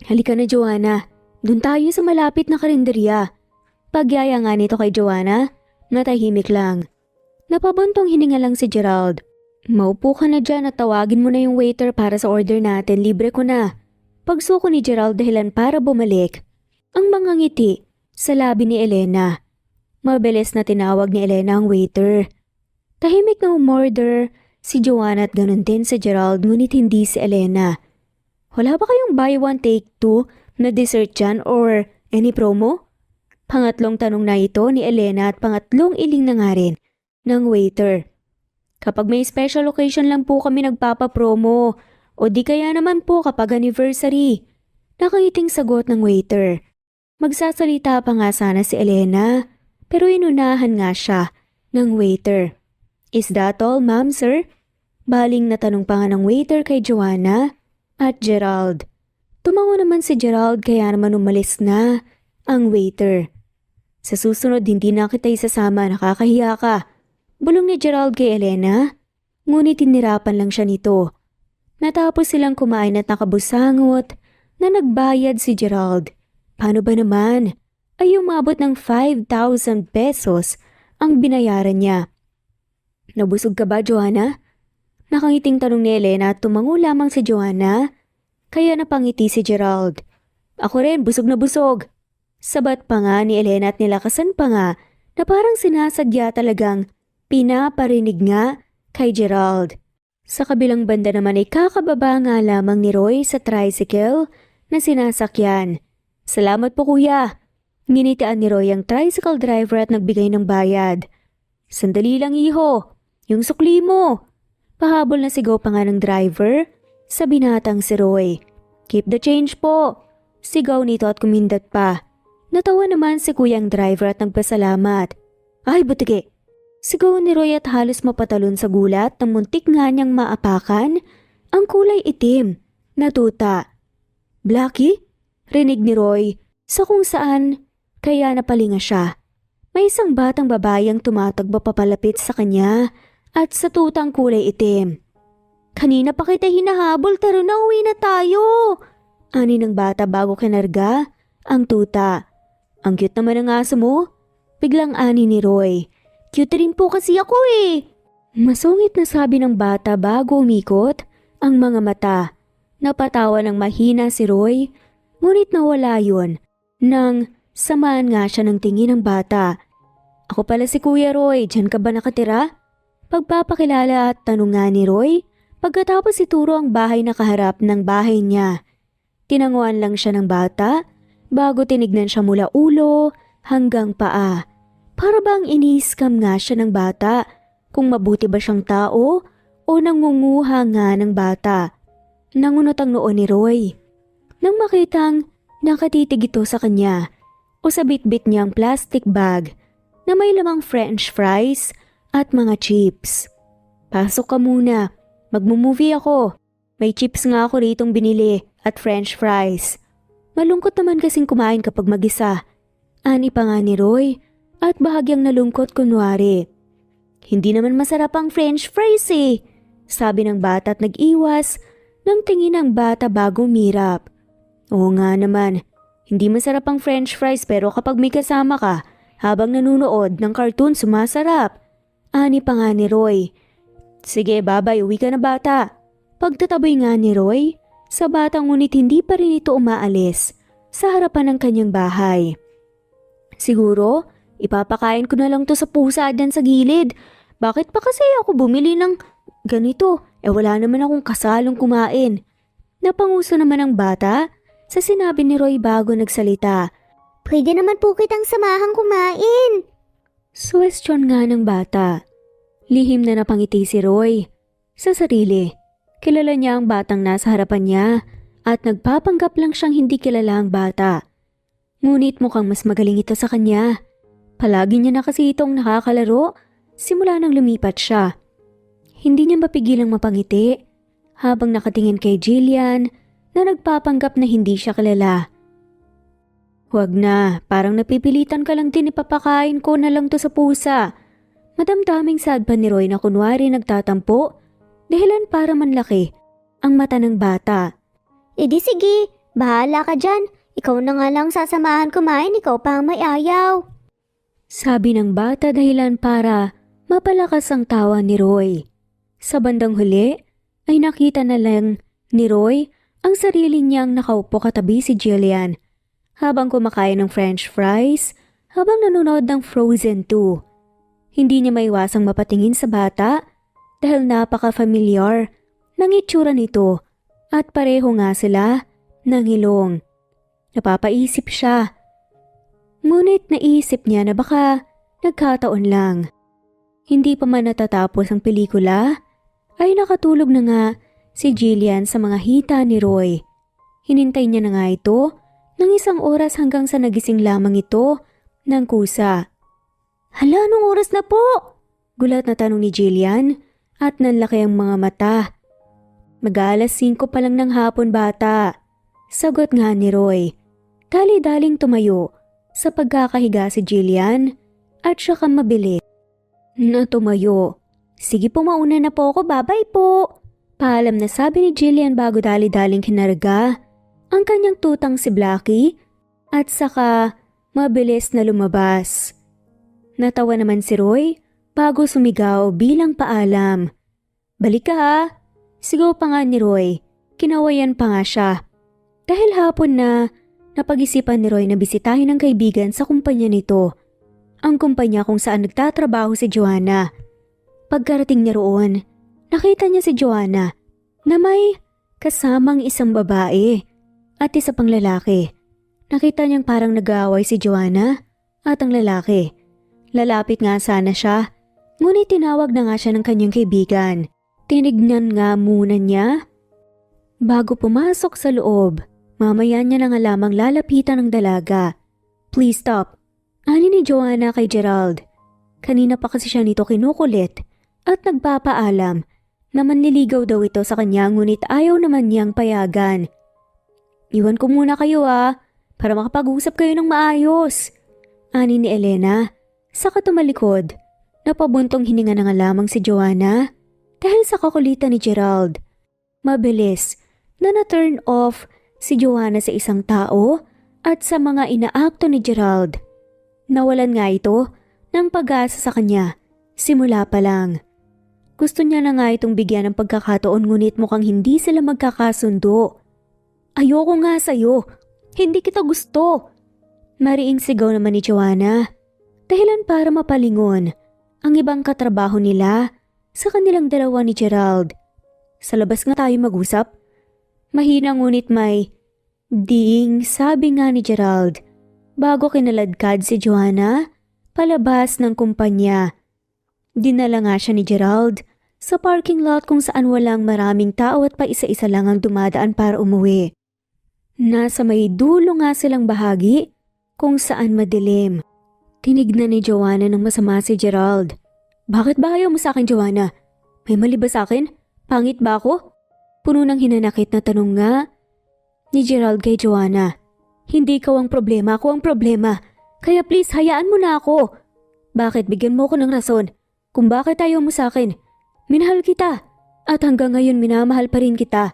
Halika na, Joanna. Doon tayo sa malapit na karinderya. Pagyaya nga nito kay Joanna, natahimik lang. Napabantong hininga lang si Gerald. Maupo ka na dyan at tawagin mo na yung waiter para sa order natin, libre ko na. Pagsuko ni Gerald dahilan para bumalik ang mga ngiti sa labi ni Elena. Mabilis na tinawag ni Elena ang waiter. Tahimik na umorder si Joanna at ganun din si Gerald ngunit hindi si Elena. Wala ba kayong buy one take two na dessert dyan or any promo? Pangatlong tanong na ito ni Elena at pangatlong iling na nga rin ng waiter. Kapag may special occasion lang po kami nagpapapromo o di kaya naman po kapag anniversary. Nakangiting sagot ng waiter. Magsasalita pa nga sana si Elena, pero inunahan nga siya ng waiter. Is that all, ma'am, sir? Baling na tanong pa nga ng waiter kay Joanna at Gerald. Tumango naman si Gerald kaya naman umalis na ang waiter. Sa susunod hindi na kita isasama, nakakahiya ka. Bulong ni Gerald kay Elena, ngunit tinirapan lang siya nito. Natapos silang kumain at nakabusangot na nagbayad si Gerald. Paano ba naman? Ay umabot ng 5,000 pesos ang binayaran niya. Nabusog ka ba, Joanna? Nakangiting tanong ni Elena at tumango lamang si Joanna, kaya napangiti si Gerald. Ako rin, busog na busog. Sabat pa nga ni Elena at nilakasan pa nga na parang sinasadya talagang pinaparinig nga kay Gerald. Sa kabilang banda naman ay kakababa nga lamang ni Roy sa tricycle na sinasakyan. Salamat po kuya. Nginitian ni Roy ang tricycle driver at nagbigay ng bayad. Sandali lang iho, yung sukli mo. Pahabol na sigaw pa nga ng driver sa binatang si Roy. Keep the change po. Sigaw nito at kumindat pa. Natawa naman si kuyang driver at nagpasalamat. Ay butike. Sigaw ni Roy at halos mapatalon sa gulat nang muntik nga niyang maapakan ang kulay itim na tuta. Blackie? Rinig ni Roy sa kung saan kaya napalinga siya. May isang batang babae ang tumatagba papalapit sa kanya at sa tutang kulay itim. Kanina pa kita hinahabol, taro na uwi na tayo. Ani ng bata bago kinarga ang tuta. Ang cute naman ng aso mo. Biglang ani ni Roy. Cute rin po kasi ako eh. Masungit na sabi ng bata bago umikot ang mga mata. Napatawa ng mahina si Roy, ngunit nawala yun nang samaan nga siya ng tingin ng bata. Ako pala si Kuya Roy, dyan ka ba nakatira? Pagpapakilala at tanong nga ni Roy, pagkatapos ituro ang bahay na kaharap ng bahay niya. Tinanguan lang siya ng bata bago tinignan siya mula ulo hanggang paa. Para bang ini-scam nga siya ng bata kung mabuti ba siyang tao o nangunguha nga ng bata. Nangunot ang noo ni Roy. Nang makitang nakatitig ito sa kanya o sa bitbit niyang plastic bag na may lamang french fries at mga chips. Pasok ka muna, magmo-movie ako. May chips nga ako ritong binili at french fries. Malungkot naman kasing kumain kapag mag-isa. Ani pa nga ni Roy at bahagyang nalungkot kunwari. Hindi naman masarap ang french fries eh, sabi ng bata at nag-iwas nang tingin ng bata bago mirap. Oo nga naman, hindi masarap ang french fries pero kapag may kasama ka habang nanunood ng cartoon sumasarap. Ani pa nga ni Roy. Sige babay, uwi ka na bata. Pagtataboy nga ni Roy sa batang ngunit hindi pa rin ito umaalis sa harapan ng kanyang bahay. Siguro, ipapakain ko na lang to sa pusa dyan sa gilid. Bakit pa kasi ako bumili ng ganito? Wala naman akong kasalong kumain. Napanguso naman ang bata sa sinabi ni Roy bago nagsalita. Pwede naman po kitang samahang kumain. Suwestyon nga ng bata. Lihim na napangiti si Roy sa sarili. Kilala niya ang batang nasa harapan niya at nagpapanggap lang siyang hindi kilala ang bata. Ngunit mukhang mas magaling ito sa kanya. Palagi niya na kasi itong nakakalaro simula nang lumipat siya. Hindi niya mapigilang mapangiti habang nakatingin kay Jillian na nagpapanggap na hindi siya kilala. Huwag na, parang napipilitan ka lang din, ipapakain ko na lang to sa pusa. Madamdaming sad pa ni Roy na kunwari nagtatampo, dahilan para manlaki ang mata ng bata. Di sige, bahala ka dyan. Ikaw na nga lang sasamahan kumain, ikaw pa ang may ayaw. Sabi ng bata dahilan para mapalakas ang tawa ni Roy. Sa bandang huli ay nakita na lang ni Roy ang sarili niyang nakaupo katabi si Jillian habang kumakain ng french fries habang nanonood ng Frozen 2. Hindi niya maiwasang mapatingin sa bata dahil napaka-familiar ng itsura nito at pareho nga sila ng ilong. Napapaisip siya. Ngunit naisip niya na baka nagkataon lang. Hindi pa man natatapos ang pelikula ay nakatulog na nga si Jillian sa mga hita ni Roy. Hinintay niya na nga ito ng isang oras hanggang sa nagising lamang ito ng kusa. Hala, anong oras na po? Gulat na tanong ni Jillian at nanlaki ang mga mata. Mag-aalas 5 pa lang ng hapon, bata. Sagot nga ni Roy. Dali-daling tumayo sa pagkakahiga si Jillian at siya kang mabilis na tumayo. Sige po, mauna na po ako, babay po. Paalam na sabi ni Jillian bago dali-daling kinarga ang kanyang tutang si Blackie at saka mabilis na lumabas. Natawa naman si Roy bago sumigaw bilang paalam. Balik ka ha. Sigaw pa nga ni Roy. Kinawayan pa nga siya. Dahil hapon na, napag-isipan ni Roy na bisitahin ang kaibigan sa kumpanya nito. Ang kumpanya kung saan nagtatrabaho si Joanna. Pagkarating niya roon, nakita niya si Joanna na may kasamang isang babae at isa pang lalaki. Nakita niyang parang nag-aaway si Joanna at ang lalaki. Lalapit nga sana siya, ngunit tinawag na nga siya ng kanyang kaibigan. Tinignan nga muna niya bago pumasok sa loob. Mamaya niya na nga lamang lalapitan ng dalaga. Please stop. Ani ni Joanna kay Gerald. Kanina pa kasi siya nito kinukulit at nagpapaalam na manliligaw daw ito sa kanya ngunit ayaw naman niyang payagan. Iwan ko muna kayo para makapag-usap kayo ng maayos. Ani ni Elena. Saka tumalikod. Napabuntong hininga na nga lamang si Joanna dahil sa kakulitan ni Gerald. Mabilis na na-turn off si Joanna sa isang tao at sa mga inaakto ni Gerald. Nawalan nga ito ng pag-asa sa kanya simula pa lang. Gusto niya na nga itong bigyan ng pagkakataon ngunit mukhang hindi sila magkakasundo. Ayoko nga sa'yo. Hindi kita gusto. Mariing sigaw naman ni Joanna. Dahilan para mapalingon ang ibang katrabaho nila sa kanilang dalawa ni Gerald. Sa labas nga tayo mag-usap. Mahina ngunit may ding sabi nga ni Gerald bago kinaladkad si Joanna palabas ng kumpanya. Dinala nga siya ni Gerald sa parking lot kung saan walang maraming tao at pa isa-isa lang ang dumadaan para umuwi. Nasa may dulo nga silang bahagi kung saan madilim. Tinignan ni Joanna ng masama si Gerald. Bakit ba ayaw mo sa akin, Joanna? May mali ba sa akin? Pangit ba ako? Puno ng hinanakit na tanong nga ni Gerald kay Joanna. Hindi ikaw ang problema, ako ang problema. Kaya please, hayaan mo na ako. Bakit? Bigyan mo ko ng rason kung bakit ayaw mo sa akin. Minahal kita at hanggang ngayon minamahal pa rin kita.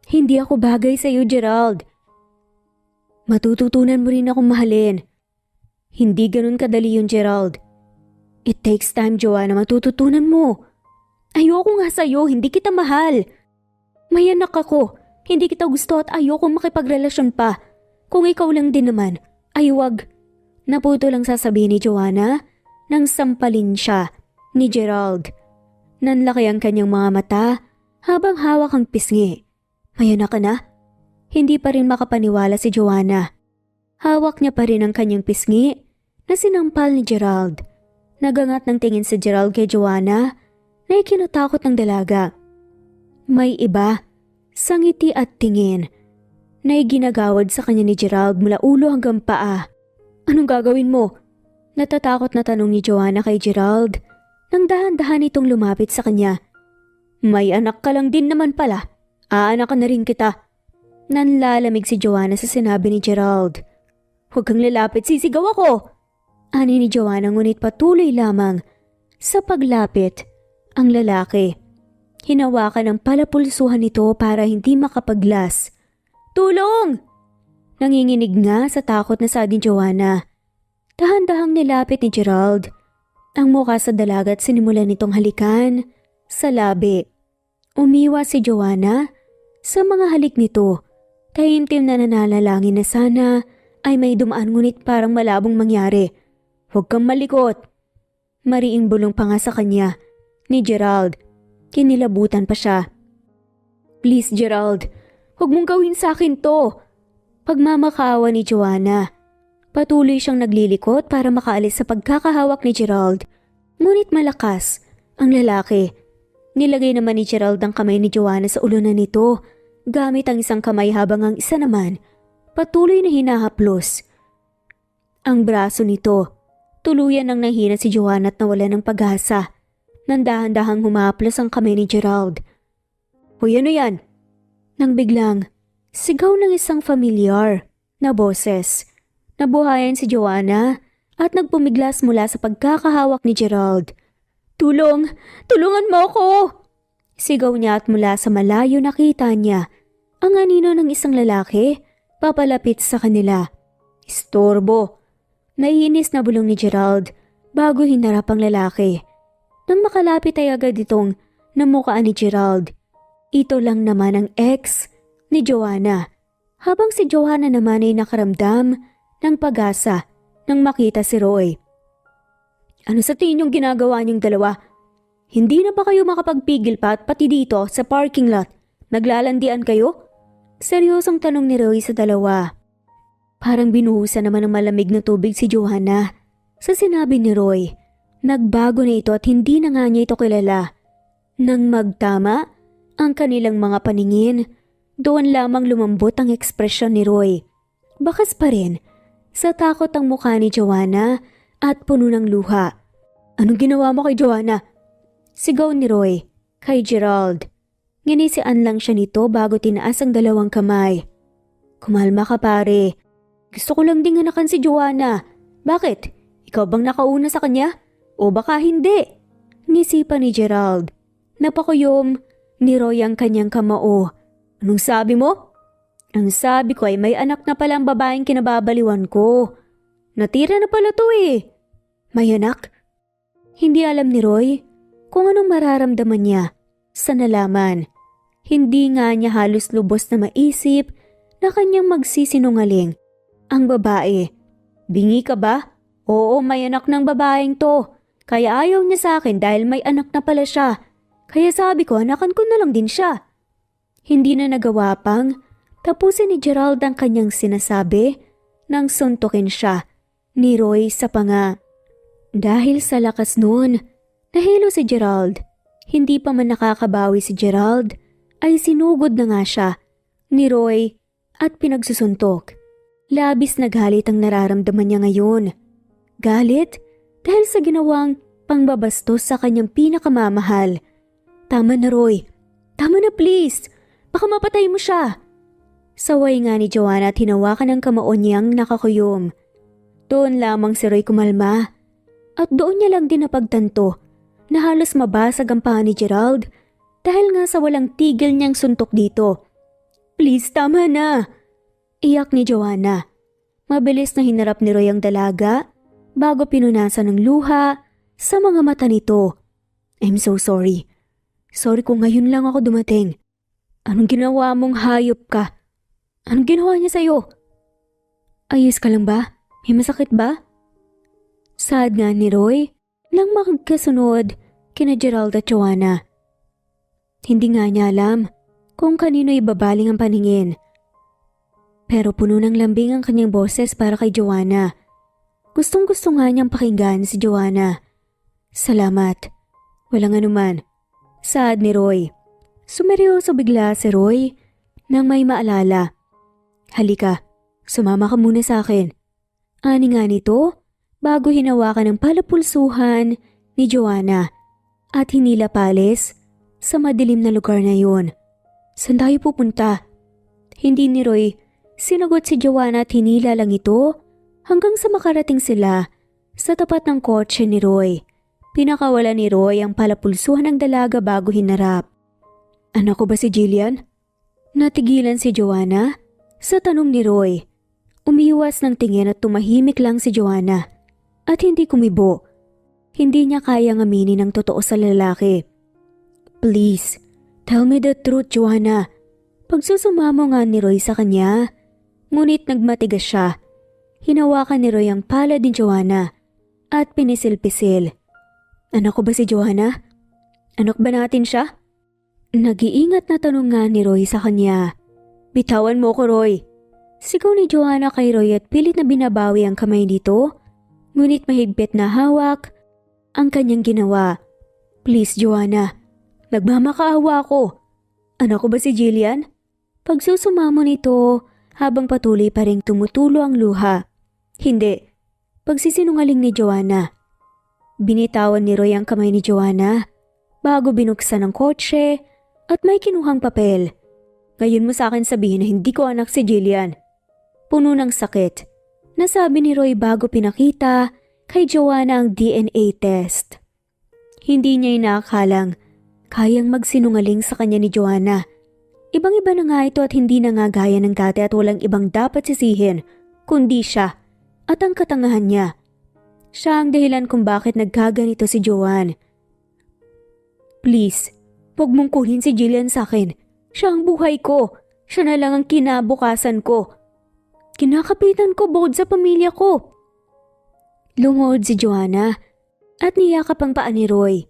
Hindi ako bagay sa iyo, Gerald. Matututunan mo rin akong mahalin. Hindi ganun kadali yun, Gerald. It takes time, Joanna. Matututunan mo. Ayoko nga sa'yo. Hindi kita mahal. May anak ako. Hindi kita gusto at ayoko makipagrelasyon pa. Kung ikaw lang din naman, ay wag. Naputo lang sasabihin ni Joanna nang sampalin siya ni Gerald. Nanlaki ang kanyang mga mata habang hawak ang pisngi. May anak ka na? Hindi pa rin makapaniwala si Joanna. Hawak niya pa rin ang kanyang pisngi na sinampal ni Gerald. Nagangat ng tingin si Gerald kay Joanna na ikinatakot ng dalaga. May iba sa ngiti at tingin na iginagawad sa kanya ni Gerald mula ulo hanggang paa. Anong gagawin mo? Natatakot na tanong ni Joanna kay Gerald nang dahan-dahan itong lumapit sa kanya. May anak ka lang din naman pala. Aanak ka na rin kita. Nanlalamig si Joanna sa sinabi ni Gerald. Huwag kang lalapit, sisigaw ako! Ani ni Joanna ngunit patuloy lamang sa paglapit ang lalaki. Hinawakan ang palapulsuhan nito para hindi makapaglas. Tulong! Nanginginig nga sa takot na sabi ni Joanna. Dahan-dahang nilapit ni Gerald ang mukha sa dalaga at sinimulan nitong halikan sa labi. Umiwas si Joanna sa mga halik nito. Tahimtim na nananalangin na sana ay may dumaan ngunit parang malabong mangyari. Huwag kang malikot. Mariing bulong pa nga sa kanya ni Gerald. Kinilabutan pa siya. Please Gerald, huwag mong gawin sa akin to. Pagmamakaawa ni Joanna. Patuloy siyang naglilikot para makaalis sa pagkakahawak ni Gerald. Ngunit malakas ang lalaki. Nilagay naman ni Gerald ang kamay ni Joanna sa ulunan nito gamit ang isang kamay habang ang isa naman patuloy na hinahaplos ang braso nito. Tuluyan nang nahina si Joanna at nawala ng pag-asa. Nandahan-dahang humaplos ang kamay ni Gerald. Hoy, ano yan? Nang biglang, sigaw ng isang familiar na boses. Nabuhayan si Joanna at nagpumiglas mula sa pagkakahawak ni Gerald. Tulong! Tulungan mo ako! Sigaw niya at mula sa malayo nakita niya ang anino ng isang lalaki papalapit sa kanila. Istorbo! Naiinis na bulong ni Gerald bago hinarap ang lalaki. Nang makalapit ay agad itong namukaan ni Gerald. Ito lang naman ang ex ni Joanna. Habang si Joanna naman ay nakaramdam ng pag-asa nang makita si Roy. Ano sa tingin yung ginagawa niyong dalawa? Hindi na ba kayo makapagpigil pa at pati dito sa parking lot? Naglalandian kayo? Seryosong tanong ni Roy sa dalawa. Parang binuhusan naman ng malamig na tubig si Joanna. Sa sinabi ni Roy, nagbago na ito at hindi na nga niya ito kilala. Nang magtama ang kanilang mga paningin, doon lamang lumambot ang ekspresyon ni Roy. Bakas pa rin, sa takot ang mukha ni Joanna at puno ng luha. Anong ginawa mo kay Joanna? Sigaw ni Roy kay Gerald. Nginisian lang siya nito bago tinaas ang dalawang kamay. Kumalma ka pare. Gusto ko lang ding hanakan si Joanna. Bakit? Ikaw bang nakauna sa kanya? O baka hindi? Ngisipan ni Gerald. Napakuyom ni Roy ang kanyang kamao. Anong sabi mo? Ang sabi ko ay may anak na palang babaeng kinababaliwan ko. Natira na pala to eh. May anak? Hindi alam ni Roy kung anong mararamdaman niya sa nalaman. Hindi nga niya halos lubos na maisip na kanyang magsisinungaling. Ang babae. Bingi ka ba? Oo, may anak ng babaeng to. Kaya ayaw niya sa akin dahil may anak na pala siya. Kaya sabi ko, anakan ko na lang din siya. Hindi na nagawa pang tapusin ni Gerald ang kanyang sinasabi nang suntukin siya ni Roy sa panga. Dahil sa lakas noon, nahilo si Gerald. Hindi pa man nakakabawi si Gerald, ay sinugod na nga siya ni Roy at pinagsusuntok. Labis na galit ang nararamdaman niya ngayon. Galit dahil sa ginawang pangbabastos sa kanyang pinakamamahal. Tama na Roy. Tama na please. Baka mapatay mo siya. Saway nga ni Joanna at hinawakan ang kamao niyang nakakuyom. Doon lamang si Roy kumalma. At doon niya lang din napagtanto na halos mabasag ang paa ni Gerald dahil nga sa walang tigil niyang suntok dito. Please, tama na. Iyak ni Joanna. Mabilis na hinarap ni Roy ang dalaga bago pinunasan ng luha sa mga mata nito. I'm so sorry. Sorry kung ngayon lang ako dumating. Anong ginawa mong hayop ka? Anong ginawa niya sa'yo? Ayos ka lang ba? May masakit ba? Sad nga ni Roy nang magkasunod kina Gerald at Joanna. Hindi nga niya alam kung kanino ibabaling ang paningin. Pero puno ng lambing ang kanyang boses para kay Joanna. Gustong-gusto nga niyang pakinggan si Joanna. Salamat. Walang anuman. Sad ni Roy. Sumeryoso bigla si Roy nang may maalala. Halika, sumama ka muna sa akin. Ani nga nito bago hinawakan ng palapulsuhan ni Joanna at hinila palis sa madilim na lugar na yun. Saan tayo pupunta? Hindi ni Roy sinagot si Joanna at hinila lang ito hanggang sa makarating sila sa tapat ng kotse ni Roy. Pinakawala ni Roy ang palapulsuhan ng dalaga bago hinarap. Anak ko ba si Jillian? Natigilan si Joanna sa tanong ni Roy. Umiwas ng tingin at tumahimik lang si Joanna at hindi kumibo. Hindi niya kayang aminin ang totoo sa lalaki. Please, tell me the truth, Joanna. Pagsusumamo nga ni Roy sa kanya, ngunit nagmatigas siya. Hinawakan ni Roy ang palad ni Joanna at pinisil-pisil. Anak ko ba si Joanna? Anak ba natin siya? Nag-iingat na tanong nga ni Roy sa kanya. Bitawan mo ko, Roy. Sigaw ni Joanna kay Roy at pilit na binabawi ang kamay nito, ngunit mahigpit na hawak ang kanyang ginawa. Please, Joanna. Nagmamakaawa ko. Anak ko ba si Jillian? Pagsusumamo nito habang patuloy pa ring tumutulo ang luha. Hindi, pagsisinungaling ni Joanna. Binitawan ni Roy ang kamay ni Joanna bago binuksan ang kotse at may kinuhang papel. Ngayon mo sa akin sabihin na hindi ko anak si Jillian. Puno ng sakit. Nasabi ni Roy bago pinakita kay Joanna ang DNA test. Hindi niya inakalang kayang magsinungaling sa kanya ni Joanna. Ibang-iba na nga ito at hindi na nga gaya ng dati at walang ibang dapat sisihin kundi siya at ang katangahan niya. Siya ang dahilan kung bakit nagkaganito si Joanne. Please, huwag mong kunin si Jillian sa akin. Siya ang buhay ko. Siya na lang ang kinabukasan ko. Kinakapitan ko bukod sa pamilya ko. Lumuhod si Joanna at niyakap ang paa ni Roy.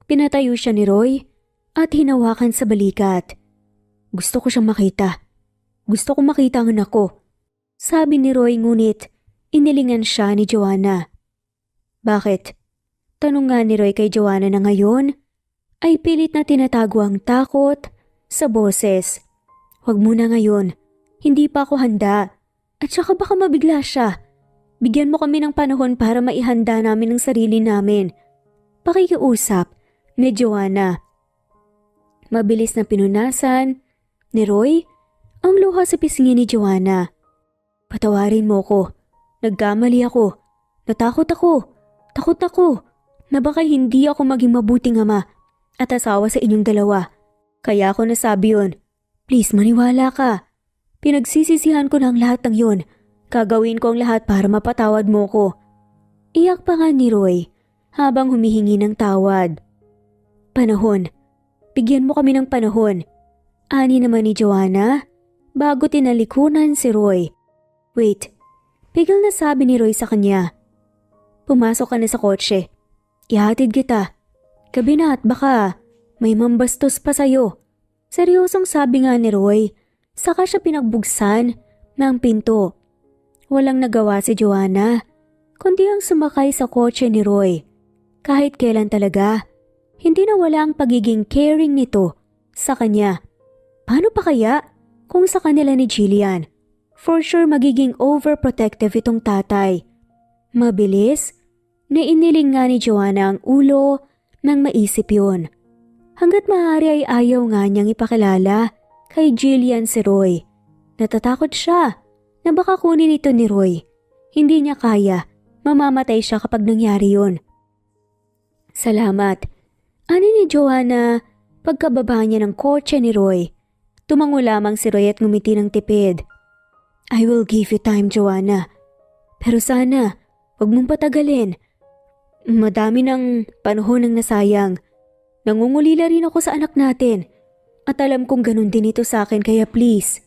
Pinatayo siya ni Roy at hinawakan sa balikat. Gusto ko siyang makita. Gusto ko makita ang anak ko. Sabi ni Roy ngunit inilingan siya ni Joanna. Bakit? Tanong nga ni Roy kay Joanna na ngayon ay pilit na tinatago ang takot sa boses. Huwag muna ngayon. Hindi pa ako handa. At saka baka mabigla siya. Bigyan mo kami ng panahon para maihanda namin ang sarili namin. Pakikiusap ni Joanna. Mabilis na pinunasan ni Roy ang luha sa pisngi ni Joanna. Patawarin mo ko. Nagkamali ako. Natakot ako. Takot ako na baka hindi ako maging mabuting ama at asawa sa inyong dalawa. Kaya ako nasabi yun. Please maniwala ka. Pinagsisisihan ko na ang lahat ng yun. Gagawin ko ang lahat para mapatawad mo ko. Iyak pa nga ni Roy habang humihingi ng tawad. Panahon. Bigyan mo kami ng panahon. Ani naman ni Joanna bago tinalikunan si Roy. Wait, pigil na sabi ni Roy sa kanya. Pumasok ka na sa kotse. Ihatid kita. Gabi na at baka may mambastos pa sa'yo. Seryosong sabi nga ni Roy. Saka siya pinagbugsan ng pinto. Walang nagawa si Joanna kundi ang sumakay sa kotse ni Roy. Kahit kailan talaga, hindi na wala ang pagiging caring nito sa kanya. Paano pa kaya kung sa kanila ni Jillian? For sure magiging overprotective itong tatay. Mabilis na iniling nga ni Joanna ang ulo nang maisip yun. Hanggat maaari ay ayaw nga niyang ipakilala kay Jillian si Roy. Natatakot siya na baka kunin ito ni Roy. Hindi niya kaya. Mamamatay siya kapag nangyari yun. Salamat. Ani ni Joanna pagkababa niya ng kotse ni Roy. Tumango lamang si Roy at ngumiti ng tipid. I will give you time, Joanna. Pero sana, huwag mong patagalin. Madami ng panahon ang nasayang. Nangungulila rin ako sa anak natin. At alam kong ganun din ito sa akin kaya please.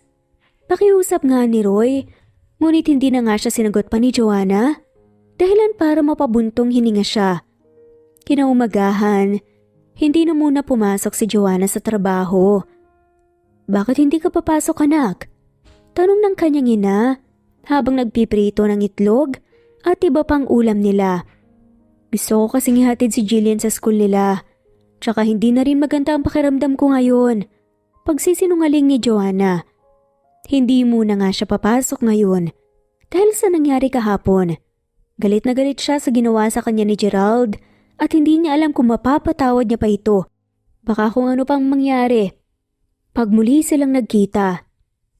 Pakiusap nga ni Roy, ngunit hindi na nga siya sinagot pa ni Joanna. Dahilan para mapabuntong hininga siya. Kinaumagahan, hindi na muna pumasok si Joanna sa trabaho. Bakit hindi ka papasok anak? Tanong ng kanyang ina habang nagpiprito ng itlog at iba pang ulam nila. Gusto ko kasing ihatid si Jillian sa school nila. Tsaka hindi na rin maganda ang pakiramdam ko ngayon. Pagsisinungaling ni Joanna. Hindi muna nga siya papasok ngayon dahil sa nangyari kahapon. Galit na galit siya sa ginawa sa kanya ni Gerald at hindi niya alam kung mapapatawad niya pa ito. Baka kung ano pang mangyari. Pag muli silang nagkita,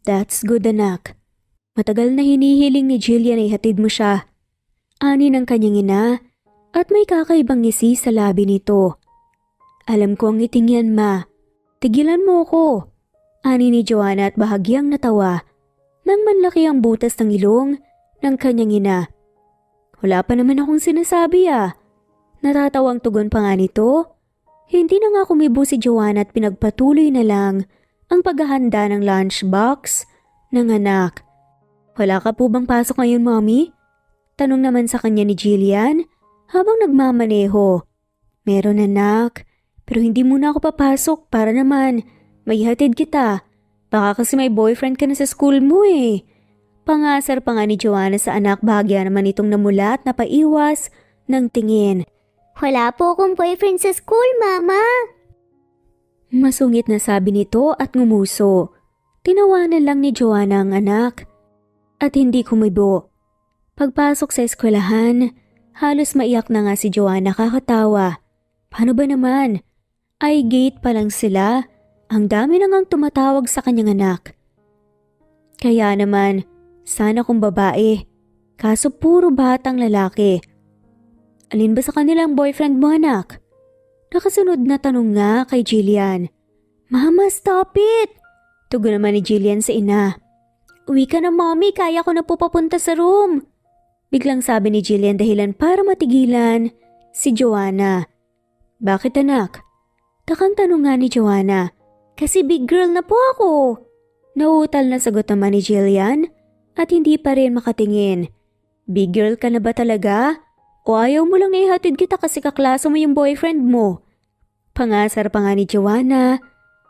that's good anak. Matagal na hinihiling ni Jillian ay hatid mo siya. Ani ng kanyang ina at may kakaibang ngisi sa labi nito. Alam ko ang ngiting yan ma. Tigilan mo ko. Ani ni Joanna at bahagyang natawa nang manlaki ang butas ng ilong ng kanyang ina. Wala pa naman akong sinasabi ah. Natatawang tugon pa nga nito. Hindi na nga kumibo si Joanna at pinagpatuloy na lang ang paghahanda ng lunchbox ng anak. Wala ka po bang pasok ngayon, Mommy? Tanong naman sa kanya ni Jillian habang nagmamaneho. Meron anak, pero hindi muna ako papasok para naman may hatid kita. Baka kasi may boyfriend ka na sa school mo eh. Pangasar pa nga ni Joanna sa anak bahagya naman itong namula at napaiwas ng tingin. Wala po akong boyfriend sa school, Mama. Masungit na sabi nito at ngumuso. Tinawanan lang ni Joanna ang anak at hindi kumibo. Pagpasok sa eskwelahan, halos maiyak na nga si Joanna kakatawa. Paano ba naman? Ay gate pa lang sila. Ang dami na ngang tumatawag sa kanyang anak. Kaya naman, sana kung babae. Kaso puro batang lalaki. Alin ba sa kanilang boyfriend mo anak? Nakasunod na tanong nga kay Jillian. Mama, stop it! Tugon naman ni Jillian sa ina. Uwi ka na mommy, kaya ko na po papunta sa room. Biglang sabi ni Jillian dahilan para matigilan si Joanna. Bakit anak? Takang tanong nga ni Joanna. Kasi big girl na po ako. Nauutal na sagot naman ni Jillian at hindi pa rin makatingin. Big girl ka na ba talaga? O ayaw mo lang na ihatid kita kasi kaklase mo yung boyfriend mo? Pangasar pa nga ni Joanna,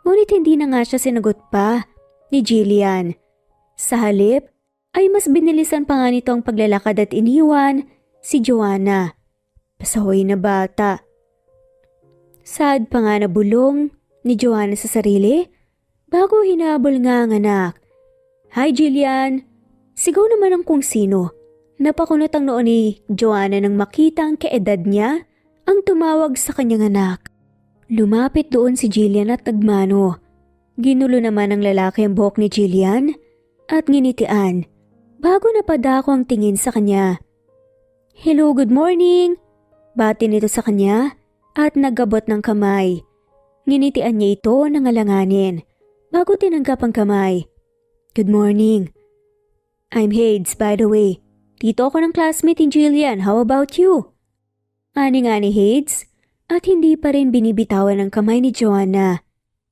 ngunit hindi na nga siya sinagot pa ni Jillian. Sa halip, ay mas binilisan pa nga nito ang paglalakad at iniwan si Joanna. Pasahoy na bata. Sad pa nga na bulong ni Joanna sa sarili bago hinabol nga ang anak. Hi Jillian! Sigaw naman ang kung sino. Napakunot ang noon ni Joanna nang makita ang kaedad niya ang tumawag sa kanyang anak. Lumapit doon si Jillian at nagmano. Ginulo naman ng lalaki ang buhok ni Jillian at nginitian bago napadako ang tingin sa kanya. Hello, good morning! Bati nito sa kanya at nagabot ng kamay. Nginitian niya ito ng alanganin bago tinanggap ang kamay. Good morning. I'm Hades, by the way. Dito ako ng classmate ni Jillian. How about you? Ani nga ni Hades at hindi pa rin binibitawan ang kamay ni Joanna.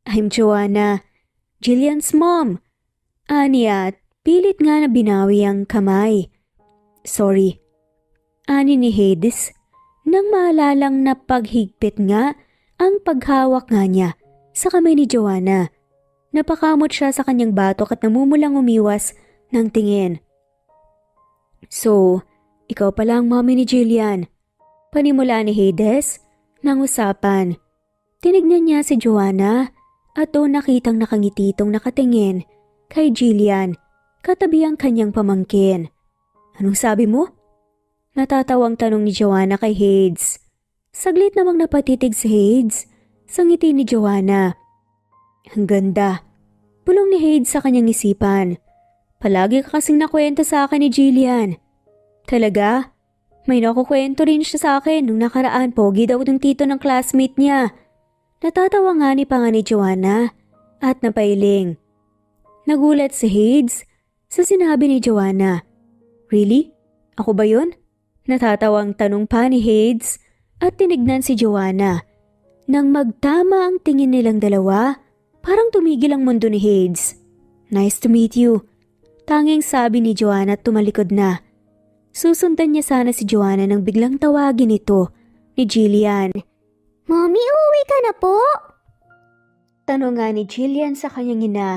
I'm Joanna, Jillian's mom. Ani at pilit nga na binawi ang kamay. Sorry. Ani ni Hades nang maalalang na paghigpit nga ang paghawak nga niya sa kamay ni Joanna. Napakamot siya sa kanyang batok at namumulang umiwas ng tingin. So, ikaw pala ang mommy ni Jillian. Panimula ni Hades ng usapan. Tinignan niya si Joanna at doon nakitang nakangititong nakatingin kay Jillian katabi ang kanyang pamangkin. Anong sabi mo? Natatawang tanong ni Joanna kay Hades. Saglit namang napatitig si Hades sa ngiti ni Joanna. Ang ganda. Bulong ni Hades sa kanyang isipan. Palagi ka kasing nakwento sa akin ni Jillian. Talaga? May nakukwento rin siya sa akin nung nakaraan, pogi daw ng tito ng classmate niya. Natatawa nga ni pa nga ni Joanna at napailing. Nagulat si Hades sa sinabi ni Joanna. Really? Ako ba yun? Natatawang tanong pa ni Hades at tinignan si Joanna. Nang magtama ang tingin nilang dalawa, parang tumigil ang mundo ni Hades. Nice to meet you. Tanging sabi ni Joanna at tumalikod na. Susundan niya sana si Joanna nang biglang tawagin ito ni Jillian. Mommy, uuwi ka na po? Tanong nga ni Jillian sa kanyang ina.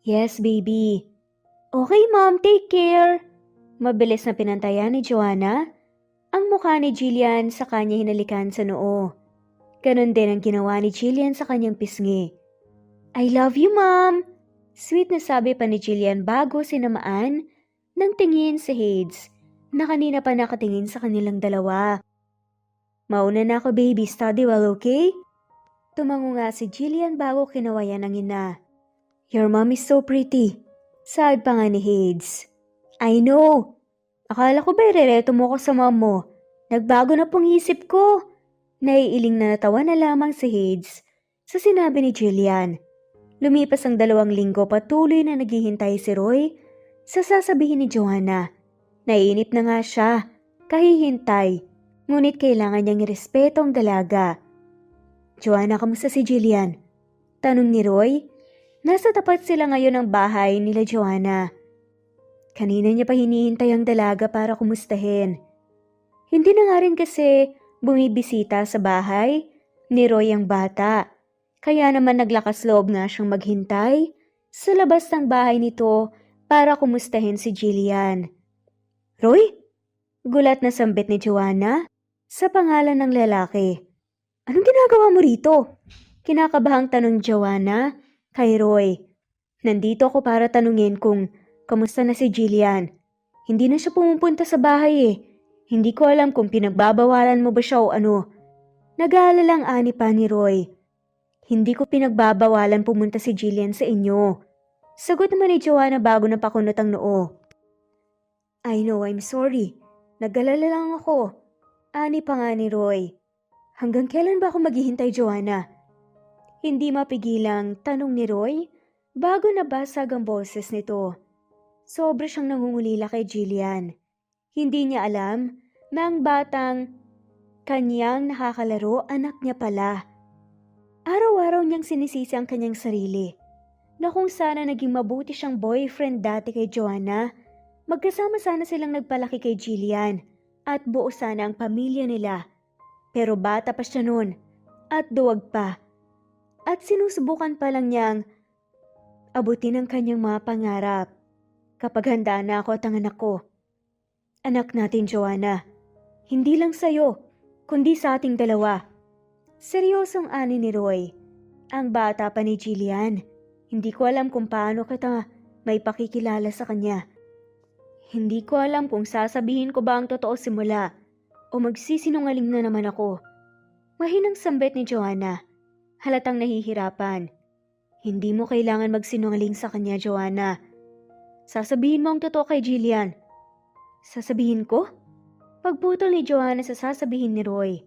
Yes, baby. Okay, mom, take care. Mabilis na pinantayan ni Joanna ang mukha ni Jillian sa kanya hinalikan sa noo. Ganon din ang ginawa ni Jillian sa kanyang pisngi. I love you, mom. Sweet na sabi pa ni Jillian bago sinamaan ng tingin si Hades na kanina pa nakatingin sa kanilang dalawa. Mauna na ako baby, study well, okay? Tumango nga si Jillian bago kinawayan ng ina. Your mom is so pretty. Saad pa nga ni Hades. I know. Akala ko ba irereto mo ko sa mom mo? Nagbago na pong isip ko. Naiiling na natawa na lamang si Hades sa sinabi ni Jillian. Lumipas ang 2 linggo patuloy na naghihintay si Roy sa sasabihin ni Joanna. Naiinip na nga siya, kahihintay, ngunit kailangan niyang irespeto ang dalaga. Joanna, kamusta si Jillian? Tanong ni Roy. Nasa tapat sila ngayon ng bahay nila Joanna. Kanina niya pa hinihintay ang dalaga para kumustahin. Hindi na nga rin kasi bumibisita sa bahay ni Roy ang bata. Kaya naman naglakas loob nga siyang maghintay sa labas ng bahay nito para kumustahin si Jillian. Roy? Gulat na sambit ni Joanna sa pangalan ng lalaki. Anong ginagawa mo rito? Kinakabahang tanong Joanna kay Roy. Nandito ako para tanungin kung kamusta na si Jillian. Hindi na siya pumupunta sa bahay eh. Hindi ko alam kung pinagbabawalan mo ba siya o ano. Nag-aalalang ani pa ni Roy. Hindi ko pinagbabawalan pumunta si Jillian sa inyo. Sagot naman ni Joanna bago napakunot ang noo. I know, I'm sorry. Nag-alala lang ako. Ani pa nga ni Roy. Hanggang kailan ba ako maghihintay, Joanna? Hindi mapigilang tanong ni Roy bago nabasag ang boses nito. Sobra siyang nangungulila kay Jillian. Hindi niya alam na ang batang kanyang nakakalaro anak niya pala. Araw-araw niyang sinisisi ang kanyang sarili na kung sana naging mabuti siyang boyfriend dati kay Joanna, magkasama sana silang nagpalaki kay Jillian at buo sana ang pamilya nila. Pero bata pa siya noon at duwag pa. At sinusubukan pa lang niyang abutin ang kanyang mga pangarap. Kapag handa na ako at ang anak ko. Anak natin, Joanna. Hindi lang sa'yo, kundi sa ating dalawa. Seryosong ani ni Roy. Ang bata pa ni Jillian. Hindi ko alam kung paano kita may pakikilala sa kanya. Hindi ko alam kung sasabihin ko ba ang totoo simula o magsisinungaling na naman ako. Mahinang sambit ni Joanna. Halatang nahihirapan. Hindi mo kailangan magsinungaling sa kanya, Joanna. Sasabihin mo ang totoo kay Jillian. Sasabihin ko? Pagputol ni Joanna sa sasabihin ni Roy.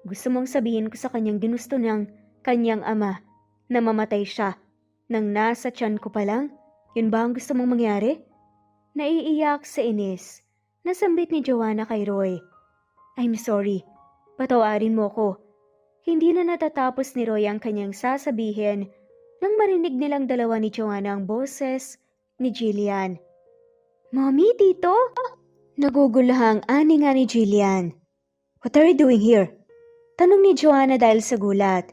Gusto mong sabihin ko sa kanyang ginusto ng kanyang ama na mamatay siya nang nasa tiyan ko pa lang? Yun ba ang gusto mong mangyari? Naiiyak sa inis. Nasambit ni Joanna kay Roy. I'm sorry. Patawarin mo ko. Hindi na natatapos ni Roy ang kanyang sasabihin nang marinig nilang dalawa ni Joanna ang boses ni Jillian. Mommy, Tito? Nagugulahang ani nga ni Jillian. What are you doing here? Tanong ni Joanna dahil sa gulat.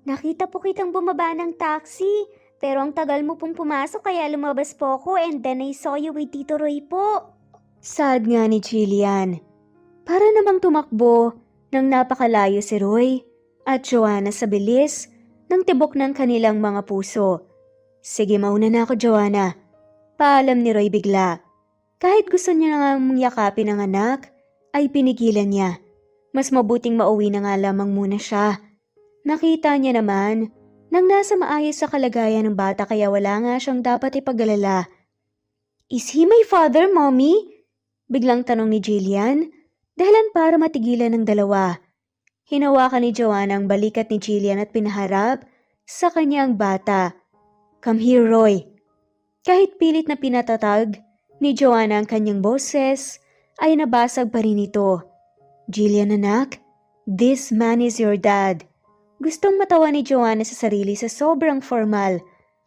Nakita po kitang bumaba ng taxi, pero ang tagal mo pong pumasok kaya lumabas po ako and then I saw you with Tito Roy po. Sad nga ni Jillian. Para namang tumakbo nang napakalayo si Roy at Joanna sa bilis ng tibok ng kanilang mga puso. Sige, mauna na ako, Joanna. Paalam ni Roy bigla. Kahit gusto niya nang yakapin ang anak, ay pinigilan niya. Mas mabuting mauwi na nga lamang muna siya. Nakita niya naman nang nasa maayos sa kalagayan ng bata kaya wala nga siyang dapat ipag-alala. Is he my father, Mommy? Biglang tanong ni Jillian, dahilan para matigilan ng dalawa. Hinawakan ni Joanna ang balikat ni Jillian at pinaharap sa kanyang bata. Come here, Roy. Kahit pilit na pinatatag ni Joanna ang kanyang boses, ay nabasag pa rin ito. Jillian, anak, this man is your dad. Gustong matawa ni Joanna sa sarili sa sobrang formal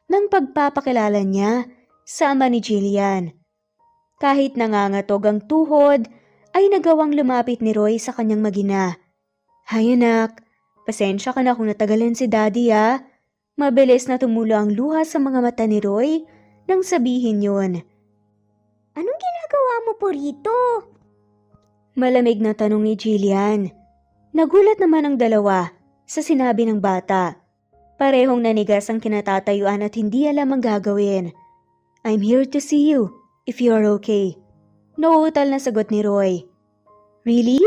ng pagpapakilala niya sa ama ni Jillian. Kahit nangangatog ang tuhod, ay nagawang lumapit ni Roy sa kanyang magina. Hay anak, pasensya ka na kung natagalan si Daddy ah. Mabilis na tumulo ang luha sa mga mata ni Roy nang sabihin yun. Anong ginagawa mo po rito? Malamig na tanong ni Jillian. Nagulat naman ang dalawa sa sinabi ng bata. Parehong nanigas ang kinatatayuan at hindi alam ang gagawin. I'm here to see you, if you are okay. Nauutal na sagot ni Roy. Really?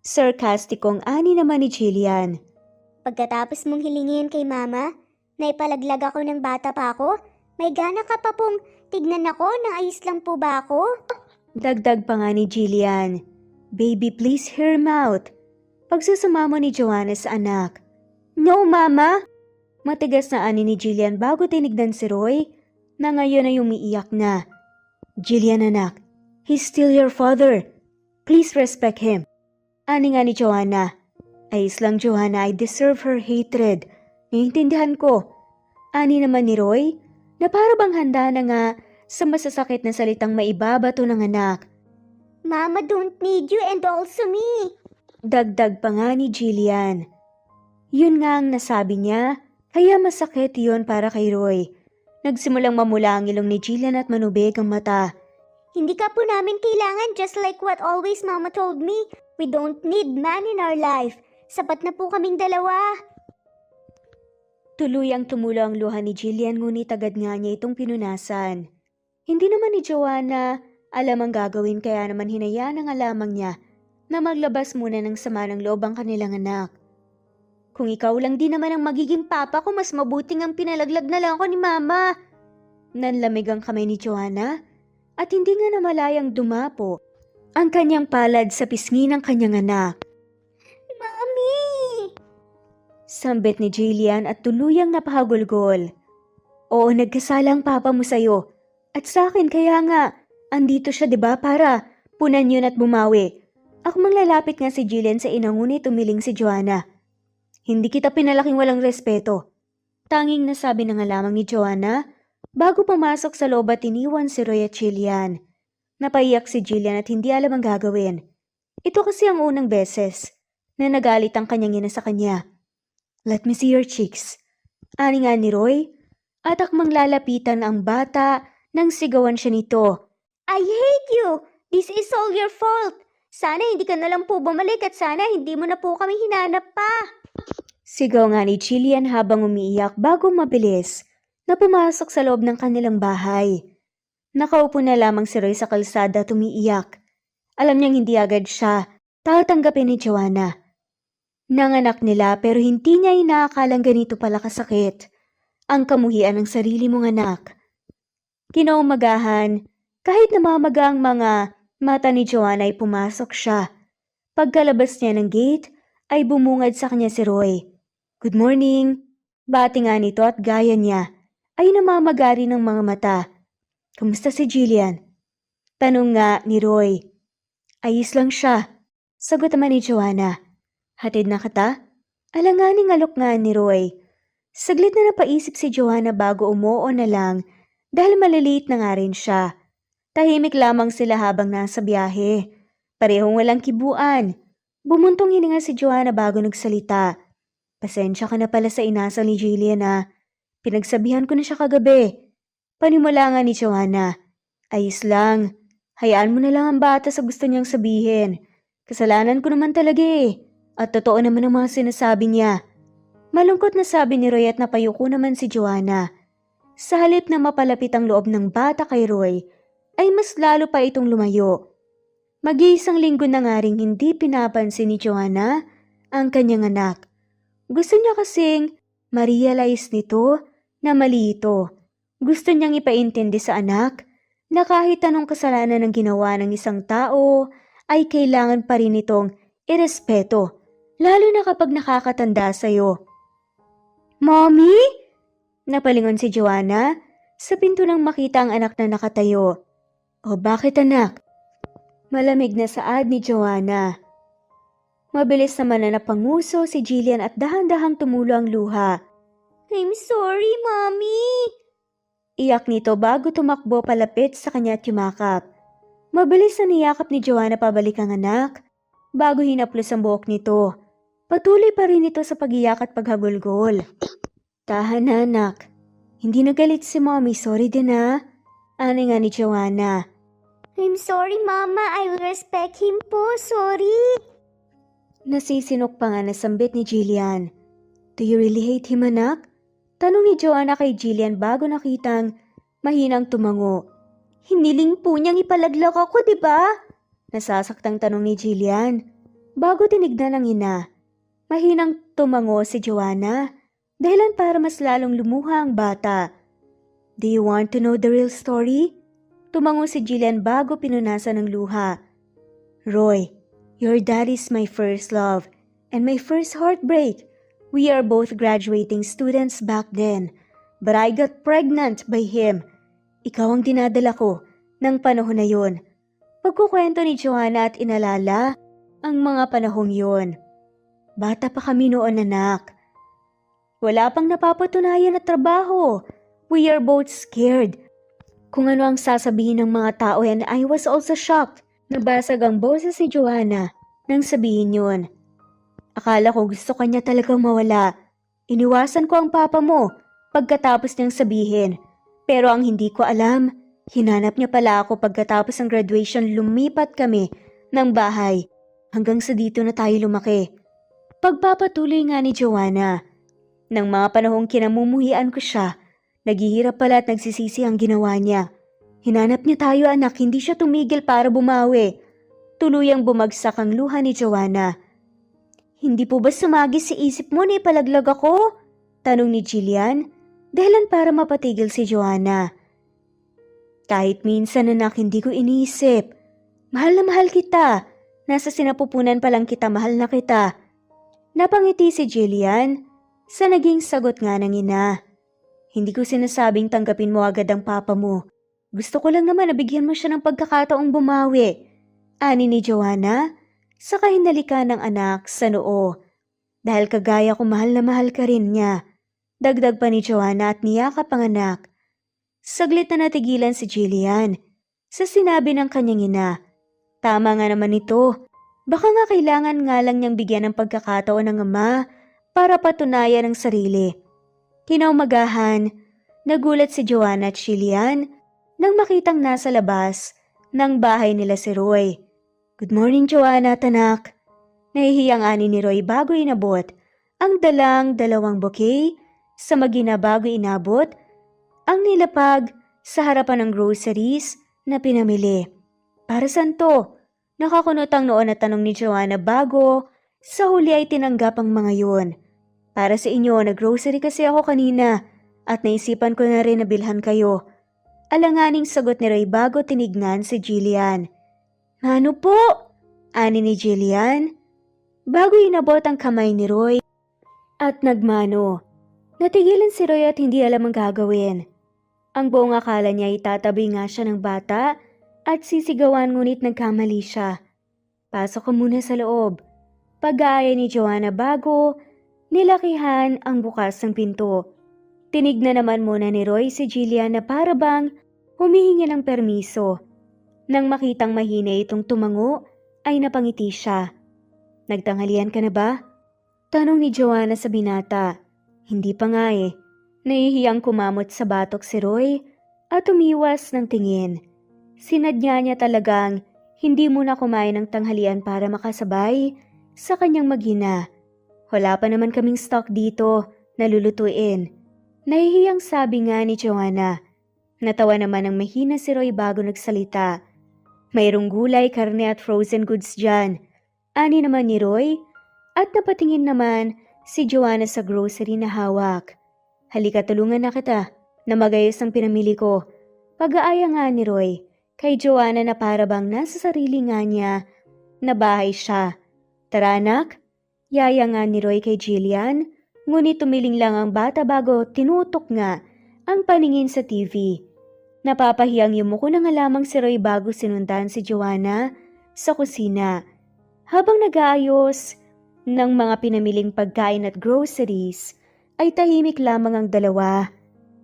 Sarkastikong ani naman ni Jillian. Pagkatapos mong hilingin kay Mama, na ipalaglag ako ng bata pa ako, may gana ka pa pong tignan ako na ayos lang po ba ako? Dagdag pa nga ni Jillian. Baby, please hear him out. Pagsusumamo ni Joanna sa anak. No, Mama! Matigas na ani ni Jillian bago tinignan si Roy na ngayon ay umiiyak na. Jillian, anak, he's still your father. Please respect him. Ani nga ni Joanna. Ayos lang, Joanna, I deserve her hatred. Naiintindihan ko. Ani naman ni Roy na para bang handa na nga sa masasakit na salitang maibabato ng anak. Mama don't need you and also me. Dagdag pa nga ni Jillian. Yun nga ang nasabi niya, kaya masakit yun para kay Roy. Nagsimulang mamula ang ilong ni Jillian at manubig ang mata. Hindi ka po namin kailangan, just like what always Mama told me. We don't need man in our life. Sapat na po kaming dalawa. Tuluyang tumulo ang luha ni Jillian ngunit agad nga niya itong pinunasan. Hindi naman ni Joanna alam ang gagawin kaya naman hinayaan ang alamang niya na maglabas muna ng sama ng loob ang kanilang anak. Kung ikaw lang din naman ang magiging papa ko, mas mabuting ang pinalaglag na lang ako ni Mama. Nanlamig ang kamay ni Joanna at hindi nga namalayang dumapo ang kanyang palad sa pisngi ng kanyang anak. Mami! Sambit ni Jillian at tuluyang napahagulgol. Oo, nagkasala ang papa mo sa'yo. At sa akin kaya nga, andito siya 'di ba para punan yun at bumawi. Ako mang lalapit nga si Jillian sa ina ngunit umiling si Joanna. Hindi kita pinalaking walang respeto. Tanging nasabi na nga lamang ni Joanna bago pumasok sa loob at iniwan si Roy at Jillian. Napaiyak si Jillian at hindi alam ang gagawin. Ito kasi ang unang beses na nagalit ang kanyang ina sa kanya. Let me see your cheeks. Ani nga ni Roy at akmang lalapitan ang bata nang sigawan siya nito. I hate you! This is all your fault! Sana hindi ka na lang po bumalik at sana hindi mo na po kami hinanap pa! Sigaw nga ni Jillian habang umiiyak bago mabilis na pumasok sa loob ng kanilang bahay. Nakaupo na lamang si Roy sa kalsada at umiiyak. Alam niyang hindi agad siya tatanggapin ni Joanna. Nanganak nila pero hindi niya inaakalang ganito pala kasakit ang kamuhian ng sarili mong anak. Kinaumagahan, kahit namamaga ang mga mata ni Joanna ay pumasok siya. Pagkalabas niya ng gate ay bumungad sa kanya si Roy. Good morning. Bati nga nito at gaya niya ay namamaga rin ng mga mata. Kumusta si Jillian? Tanong nga ni Roy. Ayos lang siya. Sagot naman ni Joanna. Hatid na kita? Alanganing alok nga ni Roy. Saglit na napaisip si Joanna bago umuo na lang dahil maliliit na nga rin siya. Tahimik lamang sila habang nasa biyahe. Parehong walang kibuan. Bumuntong hininga si Joanna bago nagsalita. Pasensya ka na pala sa inasal ni Jillian ha. Pinagsabihan ko na siya kagabi. Panimula nga ni Joanna. Ayos lang. Hayaan mo na lang ang bata sa gusto niyang sabihin. Kasalanan ko naman talaga eh. At totoo naman ang mga sinasabi niya. Malungkot na sabi ni Roy at napayuko naman si Joanna. Sa halip na mapalapit ang loob ng bata kay Roy, ay mas lalo pa itong lumayo. Mag-iisang linggo na nga ring hindi pinapansin ni Joanna ang kanyang anak. Gusto niya kasing ma-realize nito na mali ito. Gusto niyang ipaintindi sa anak na kahit anong kasalanan ng ginawa ng isang tao ay kailangan pa rin itong irespeto. Lalo na kapag nakakatanda sa'yo. Mommy? Napalingon si Joanna sa pinto nang makita ang anak na nakatayo. O bakit anak? Malamig na saad ni Joanna. Mabilis naman na napanguso si Jillian at dahan-dahang tumulo ang luha. I'm sorry, Mommy! Iyak nito bago tumakbo palapit sa kanya at yumakap. Mabilis na niyakap ni Joanna pabalik ang anak bago hinaplos ang buhok nito. Patuloy pa rin ito sa pag-iyak at paghagulgol. Tahan na anak. Hindi nagalit si Mommy, sorry din ha. Ani nga ni Joanna. I'm sorry, Mama. I will respect him po. Sorry. Nasisinok pa nga na sambit ni Jillian. Do you really hate him anak? Tanong ni Joanna kay Jillian bago nakitang mahinang tumango. Hiniling po niyang ipalaglag ako, di ba? Nasasaktang tanong ni Jillian bago tinignan ng ina. Mahinang tumango si Joanna, dahilan para mas lalong lumuha ang bata. Do you want to know the real story? Tumango si Jillian bago pinunasan ng luha. Roy, your dad is my first love and my first heartbreak. We are both graduating students back then, but I got pregnant by him. Ikaw ang dinadala ko ng panahon na yun. Pagkukwento ni Joanna at inalala ang mga panahong yun. Bata pa kami noon anak. Wala pang napapatunayan na trabaho. We are both scared. Kung ano ang sasabihin ng mga tao and I was also shocked. Nabasag ang boses ni Joanna nang sabihin yun. Akala ko gusto kanya talagang mawala. Iniwasan ko ang papa mo pagkatapos niyang sabihin. Pero ang hindi ko alam, hinanap niya pala ako pagkatapos ng graduation lumipat kami ng bahay. Hanggang sa dito na tayo lumaki. Pagpapatuloy nga ni Joanna. Nang mga panahong kinamumuhian ko siya, naghihirap pala at nagsisisi ang ginawa niya. Hinanap niya tayo anak, hindi siya tumigil para bumawi. Tuluyang bumagsak ang luha ni Joanna. Hindi po ba sumagi sa isip mo na ipalaglag ako? Tanong ni Jillian, dahilan para mapatigil si Joanna. Kahit minsan anak, hindi ko iniisip. Mahal na mahal kita. Nasa sinapupunan pa lang kita, mahal na kita. Napangiti si Jillian sa naging sagot nga ng ina. Hindi ko sinasabing tanggapin mo agad ang papa mo. Gusto ko lang naman na bigyan mo siya ng pagkakataong bumawi. Ani ni Joanna, saka hinalika ng anak sa noo. Dahil kagaya ko mahal na mahal ka rin niya. Dagdag pa ni Joanna at niyakap ang anak. Saglit na natigilan si Jillian sa sinabi ng kanyang ina. Tama nga naman ito. Baka nga kailangan nga lang niyang bigyan ng pagkakataon ng ama para patunayan ang sarili. Kinaumagahan, nagulat si Joanna at Jillian nang makitang nasa labas ng bahay nila si Roy. Good morning Joanna at anak. Nahihiyang ani ni Roy bago inabot ang dalawang bouquet sa magina bago inabot ang nilapag sa harapan ng groceries na pinamili. Para saan to? Nakakunot ang noon na tanong ni Joanna bago sa huli ay tinanggap ang mga yun. Para sa inyo, nag-grocery kasi ako kanina at naisipan ko na rin na bilhan kayo. Alanganing sagot ni Roy bago tinignan si Jillian. Ano po? Ani ni Jillian. Bago inabot ang kamay ni Roy at nagmano. Natigilan si Roy at hindi alam ang gagawin. Ang buong akala niya itatabi nga siya ng bata at sisigawan ngunit nagkamali siya. Pasok ka muna sa loob. Pag-aaya ni Joanna bago nilakihan ang bukas ng pinto. Tinignan naman muna ni Roy si Jillian na para bang humihingi ng permiso. Nang makitang mahina itong tumango ay napangiti siya. Nagtanghalian ka na ba? Tanong ni Joanna sa binata. Hindi pa nga eh. Nahihiyang kumamot sa batok si Roy at umiwas ng tingin. Sinadya niya talagang hindi muna kumain ng tanghalian para makasabay sa kanyang maghina. Wala pa naman kaming stock dito na lulutuin. Nahihiyang sabi nga ni Joanna. Natawa naman ang mahina si Roy bago nagsalita. Mayroong gulay, karne at frozen goods dyan. Ani naman ni Roy at napatingin naman si Joanna sa grocery na hawak. Halika tulungan na kita na magayos ang pinamili ko. Pag-aaya nga ni Roy kay Joanna na para bang nasa sarili nga niya na bahay siya. Tara anak, yaya nga ni Roy kay Jillian, ngunit tumiling lang ang bata bago tinutok nga ang paningin sa TV. Napapahiyang yumuko na nga lamang si Roy bago sinundan si Joanna sa kusina. Habang nag-aayos ng mga pinamiling pagkain at groceries, ay tahimik lamang ang dalawa.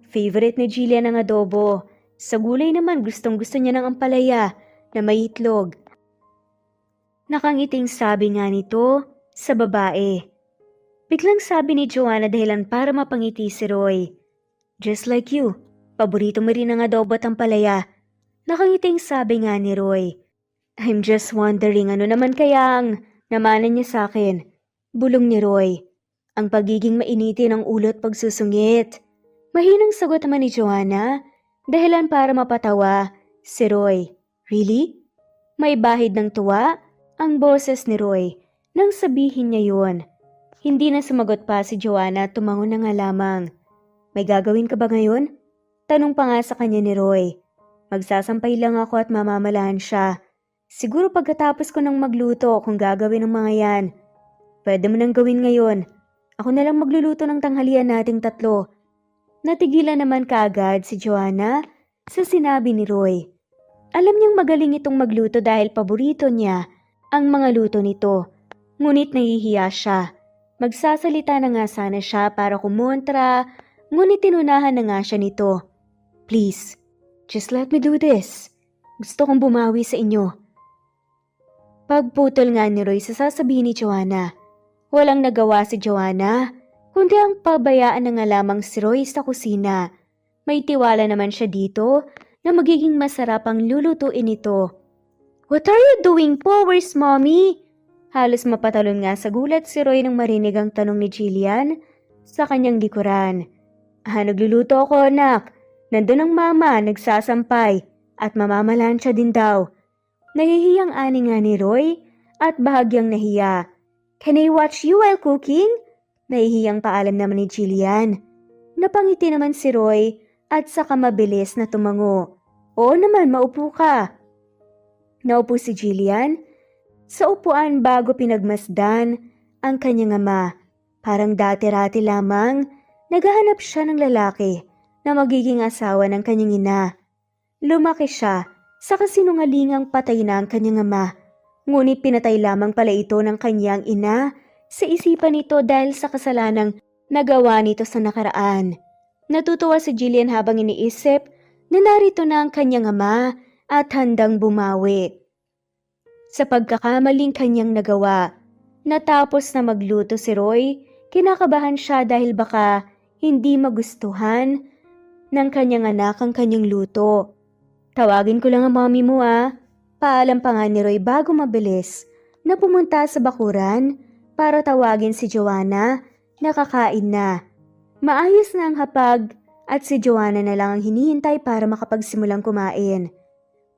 Favorite ni Jillian ang adobo. Sa gulay naman gustong-gusto niya ng ampalaya na may itlog. Nakangiting sabi nga nito sa babae. Biglang sabi ni Joanna dahilan para mapangiti si Roy. Just like you, paborito mo rin ang adobo at ampalaya. Nakangiting sabi nga ni Roy. I'm just wondering ano naman kaya ang namanan niya sa akin. Bulong ni Roy. Ang pagiging mainitin ng ulo at pagsusungit. Mahinang sagot naman ni Joanna dahilan para mapatawa si Roy. Really? May bahid ng tuwa ang boses ni Roy nang sabihin niya yun. Hindi na sumagot pa si Joanna at tumango na nga lamang. May gagawin ka ba ngayon? Tanong pa nga sa kanya ni Roy. Magsasampay lang ako at mamamalahan siya. Siguro pagkatapos ko nang magluto kung gagawin ng mga yan. Pwede mo nang gawin ngayon. Ako na lang magluluto ng tanghalian nating tatlo. Natigilan naman kaagad si Joanna sa sinabi ni Roy. Alam niyang magaling itong magluto dahil paborito niya ang mga luto nito. Ngunit nahihiya siya. Magsasalita na nga sana siya para kumontra, ngunit tinunahan na nga siya nito. Please, just let me do this. Gusto kong bumawi sa inyo. Pagputol nga ni Roy sa sasabihin ni Joanna. Walang nagawa si Joanna, kundi ang pabayaan na nga lamang si Roy sa kusina. May tiwala naman siya dito na magiging masarap ang lulutuin ito. What are you doing po? Where's mommy? Halos mapatalon nga sa gulat si Roy nang marinig ang tanong ni Jillian sa kanyang likuran. Nagluluto ako anak. Nandun ang mama, nagsasampay at mamamalansya din daw. Nahihiyang ani nga ni Roy at bahagyang nahiya. Can I watch you while cooking? Nahihiyang paalam naman ni Jillian. Napangiti naman si Roy at saka mabilis na tumango. Oo naman, maupo ka. Naupo si Jillian sa upuan bago pinagmasdan ang kanyang ama. Parang dati-rati lamang, naghahanap siya ng lalaki na magiging asawa ng kanyang ina. Lumaki siya sa kasinungalingang patay na ang kanyang ama. Ngunit pinatay lamang pala ito ng kanyang ina sa isipan nito dahil sa kasalanang nagawa nito sa nakaraan. Natutuwa si Jillian habang iniisip na narito na ang kanyang ama at handang bumawi. Sa pagkakamaling kanyang nagawa, natapos na magluto si Roy, kinakabahan siya dahil baka hindi magustuhan ng kanyang anak ang kanyang luto. Tawagin ko lang ang mommy mo Paalam pa nga ni Roy bago mabilis na pumunta sa bakuran para tawagin si Joanna na kakain na. Maayos na ang hapag at si Joanna na lang ang hinihintay para makapagsimulang kumain.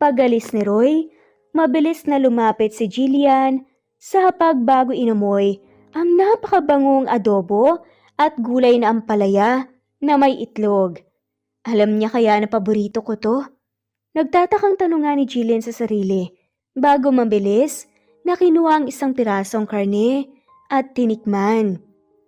Pagalis ni Roy, mabilis na lumapit si Jillian sa hapag bago inamoy ang napakabangong adobo at gulay na ampalaya na may itlog. Alam niya kaya na paborito ko to? Nagtatakang tanong nga ni Jillian sa sarili bago mabilis na kinuha ang isang pirasong karne at tinikman.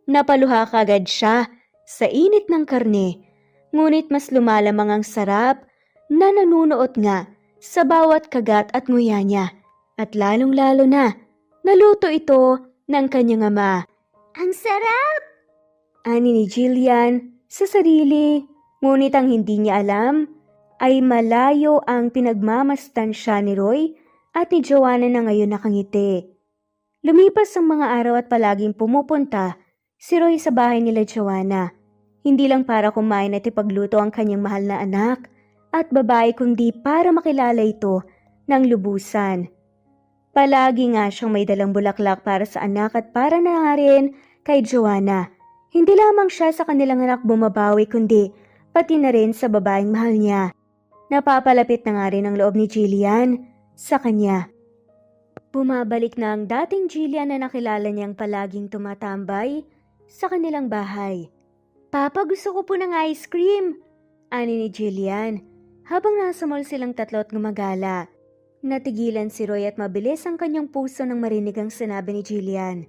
Napaluha kagad siya sa init ng karne, ngunit mas lumalamang ang sarap na nanunuot nga sa bawat kagat at nguya niya. At lalong-lalo na, naluto ito ng kanyang ama. Ang sarap! Ani ni Jillian sa sarili, ngunit ang hindi niya alam ay malayo ang pinagmamastan siya ni Roy at ni Joanna na ngayon nakangiti. Lumipas ang mga araw at palaging pumupunta si Roy sa bahay nila Joanna. Hindi lang para kumain at ipagluto ang kanyang mahal na anak at babae kundi para makilala ito ng lubusan. Palagi nga siyang may dalang bulaklak para sa anak at para na nga rin kay Joanna. Hindi lamang siya sa kanilang anak bumabawi kundi pati na rin sa babaeng mahal niya. Napapalapit na nga rin ang loob ni Jillian sa kanya. Bumabalik na ang dating Jillian na nakilala niyang palaging tumatambay sa kanilang bahay. Papa, gusto ko po ng ice cream, ani ni Jillian habang nasa mall silang tatlo at gumagala. Natigilan si Roy at mabilis ang kanyang puso nang marinig ang sinabi ni Jillian.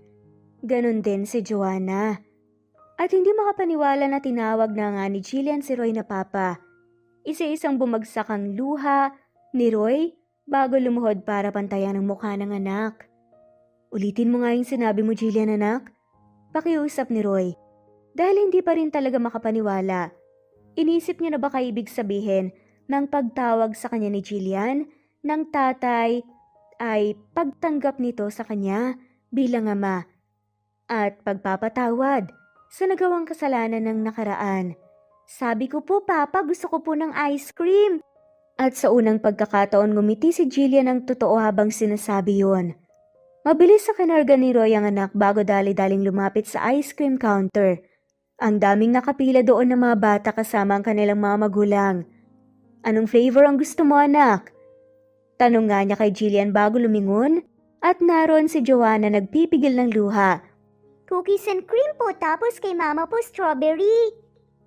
Ganon din si Joanna. At hindi makapaniwala na tinawag na nga ni Jillian si Roy na papa. Isa-isang bumagsak ang luha ni Roy bago lumuhod para pantayan ang mukha ng anak. Ulitin mo nga yung sinabi mo, Jillian anak. Pakiusap ni Roy. Dahil hindi pa rin talaga makapaniwala. Inisip niya na baka ibig sabihin ng pagtawag sa kanya ni Jillian ng tatay ay pagtanggap nito sa kanya bilang ama at pagpapatawad sa nagawang kasalanan ng nakaraan. Sabi ko po, Papa, gusto ko po ng ice cream. At sa unang pagkakataon ngumiti si Jillian ng totoo habang sinasabi yon. Mabilis sa kinarga ni Roy ang anak bago dali-daling lumapit sa ice cream counter. Ang daming nakapila doon ng mga bata kasama ang kanilang mga magulang. Anong flavor ang gusto mo, anak? Tanong nga niya kay Jillian bago lumingon at naroon si Joanna nagpipigil ng luha. Cookies and cream po, tapos kay mama po strawberry.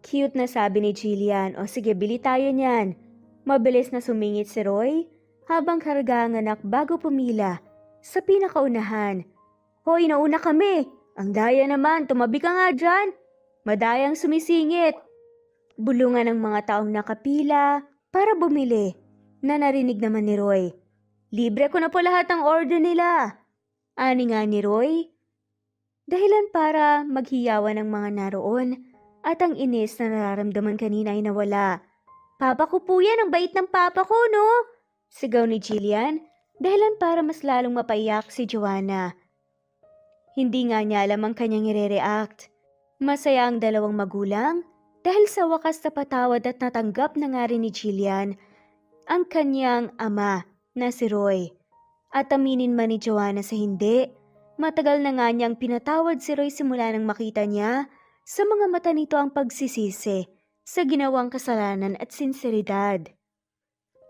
Cute na sabi ni Jillian. O sige, bili tayo niyan. Mabilis na sumingit si Roy habang karga ang anak bago pumila sa pinakaunahan. Hoy, nauna kami. Ang daya naman, tumabi ka nga dyan. Madayang sumisingit. Bulungan ng mga taong nakapila para bumili na narinig naman ni Roy. Libre ko na po lahat ng order nila. Ani nga ni Roy. Dahilan para maghiyawan ng mga naroon at ang inis na nararamdaman kanina ay nawala. Papa ko po yan, ang bait ng papa ko, no? Sigaw ni Jillian, dahilan para mas lalong mapaiyak si Joanna. Hindi nga niya alam ang kanyang i-react. Masaya ang dalawang magulang dahil sa wakas na patawad at natanggap na nga rin ni Jillian ang kanyang ama na si Roy. At aminin man ni Joanna sa hindi, matagal na nga niyang pinatawad si Roy simula nang makita niya sa mga mata nito ang pagsisisi sa ginawang kasalanan at sinseridad.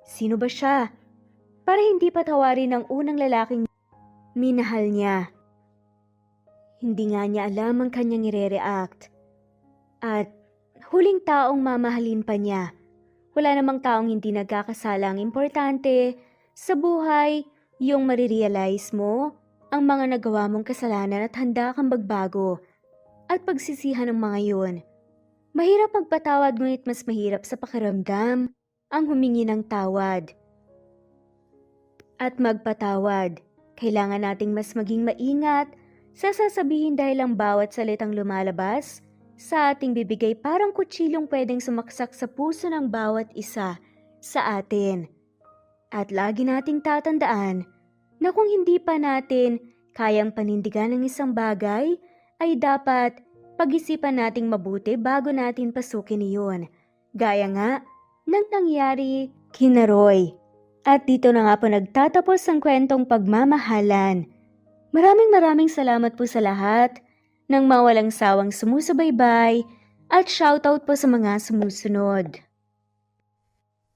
Sino ba siya? Para hindi patawarin ng unang lalaking minahal niya. Hindi nga niya alam ang kanyang ire-react. At huling taong mamahalin pa niya. Wala namang taong hindi nagkakasala. Ang importante sa buhay, yung marirealize mo ang mga nagawa mong kasalanan at handa kang magbago at pagsisihan ng mga yun. Mahirap magpatawad ngunit mas mahirap sa pakiramdam ang humingi ng tawad. At magpatawad, kailangan nating mas maging maingat sa sasabihin dahil ang bawat salitang lumalabas sa ating bibigay parang kutsilong pwedeng sumaksak sa puso ng bawat isa sa atin. At lagi nating tatandaan na kung hindi pa natin kayang panindigan ng isang bagay, ay dapat pag-isipan nating mabuti bago natin pasukin iyon. Gaya nga ng nangyari kina Roy. At dito na nga po nagtatapos ang kwentong pagmamahalan. Maraming salamat po sa lahat ng mawalang sawang sumusubaybay at shoutout po sa mga sumusunod.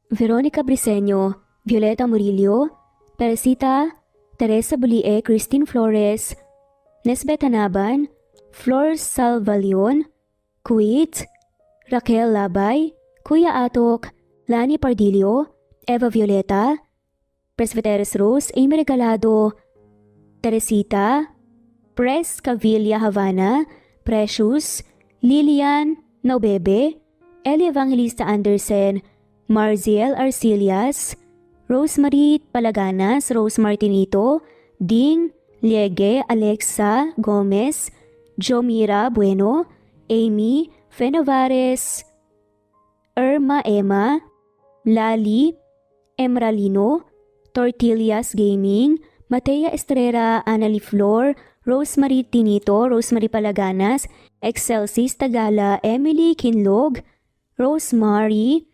Veronica Briseño, Violeta Murillo, Teresita, Teresa Bulie, Christine Flores, Nesbeth Hanaban, Flor Salvalion, Kuwait, Raquel Labay, Kuya Atok, Lani Pardillo, Eva Violeta, Presbyteros Rose, Amy Regalado, Teresita, Pres Cavilla Havana, Precious, Lilian Naubebe, Eli Evangelista Anderson, Marziel Arcilias, Rosemary Palaganas, Rose Martinito, Ding Liege, Alexa Gomez, Jomira Bueno, Amy Fenovares, Irma Emma, Lali Emralino, Tortillas Gaming, Matea Estrera, Annalie Flor, Rosemary Tinito, Rosemary Palaganas, Excelsis Tagala, Emily Kinlog, Rosemary,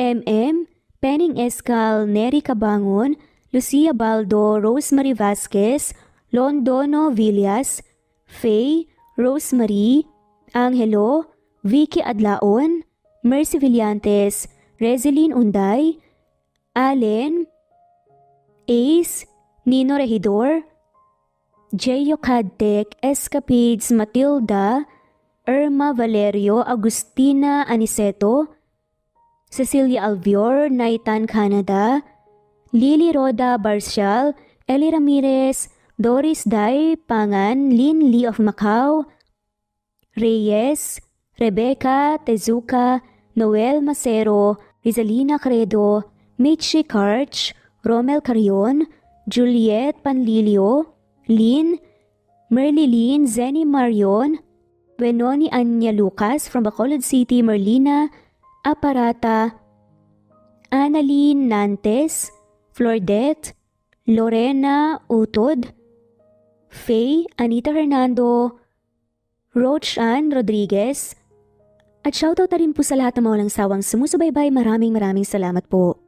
MM, Penning Escal, Neri Cabangon, Lucia Baldo, Rosemary Vasquez, Londono Villas, Faye, Rosemary, Angelo, Vicky Adlaon, Mercy Villantes, Rezeline Unday, Allen, Ace, Nino Regidor, Jeyo Cadtec, Escapades, Matilda, Irma Valerio, Agustina Aniceto, Cecilia Alvior, Naitan Canada, Lily Roda Barcial, Eli Ramirez, Doris Day Pangan, Lynn Lee of Macau, Reyes, Rebecca Tezuka, Noel Macero, Rizalina Credo, Mitchie Karch, Romel Carion, Juliet Panlilio, Lynn, Merlilyn Zenny Marion, Benoni Anya Lucas from Bacolod City, Merlina Aparata, Annalyn Nantes, Flordette, Lorena Utod, Faye, Anita Hernando, Roach Ann Rodriguez, at shoutout na rin po sa lahat ng mga walang sawang sumusubaybay. Maraming salamat po.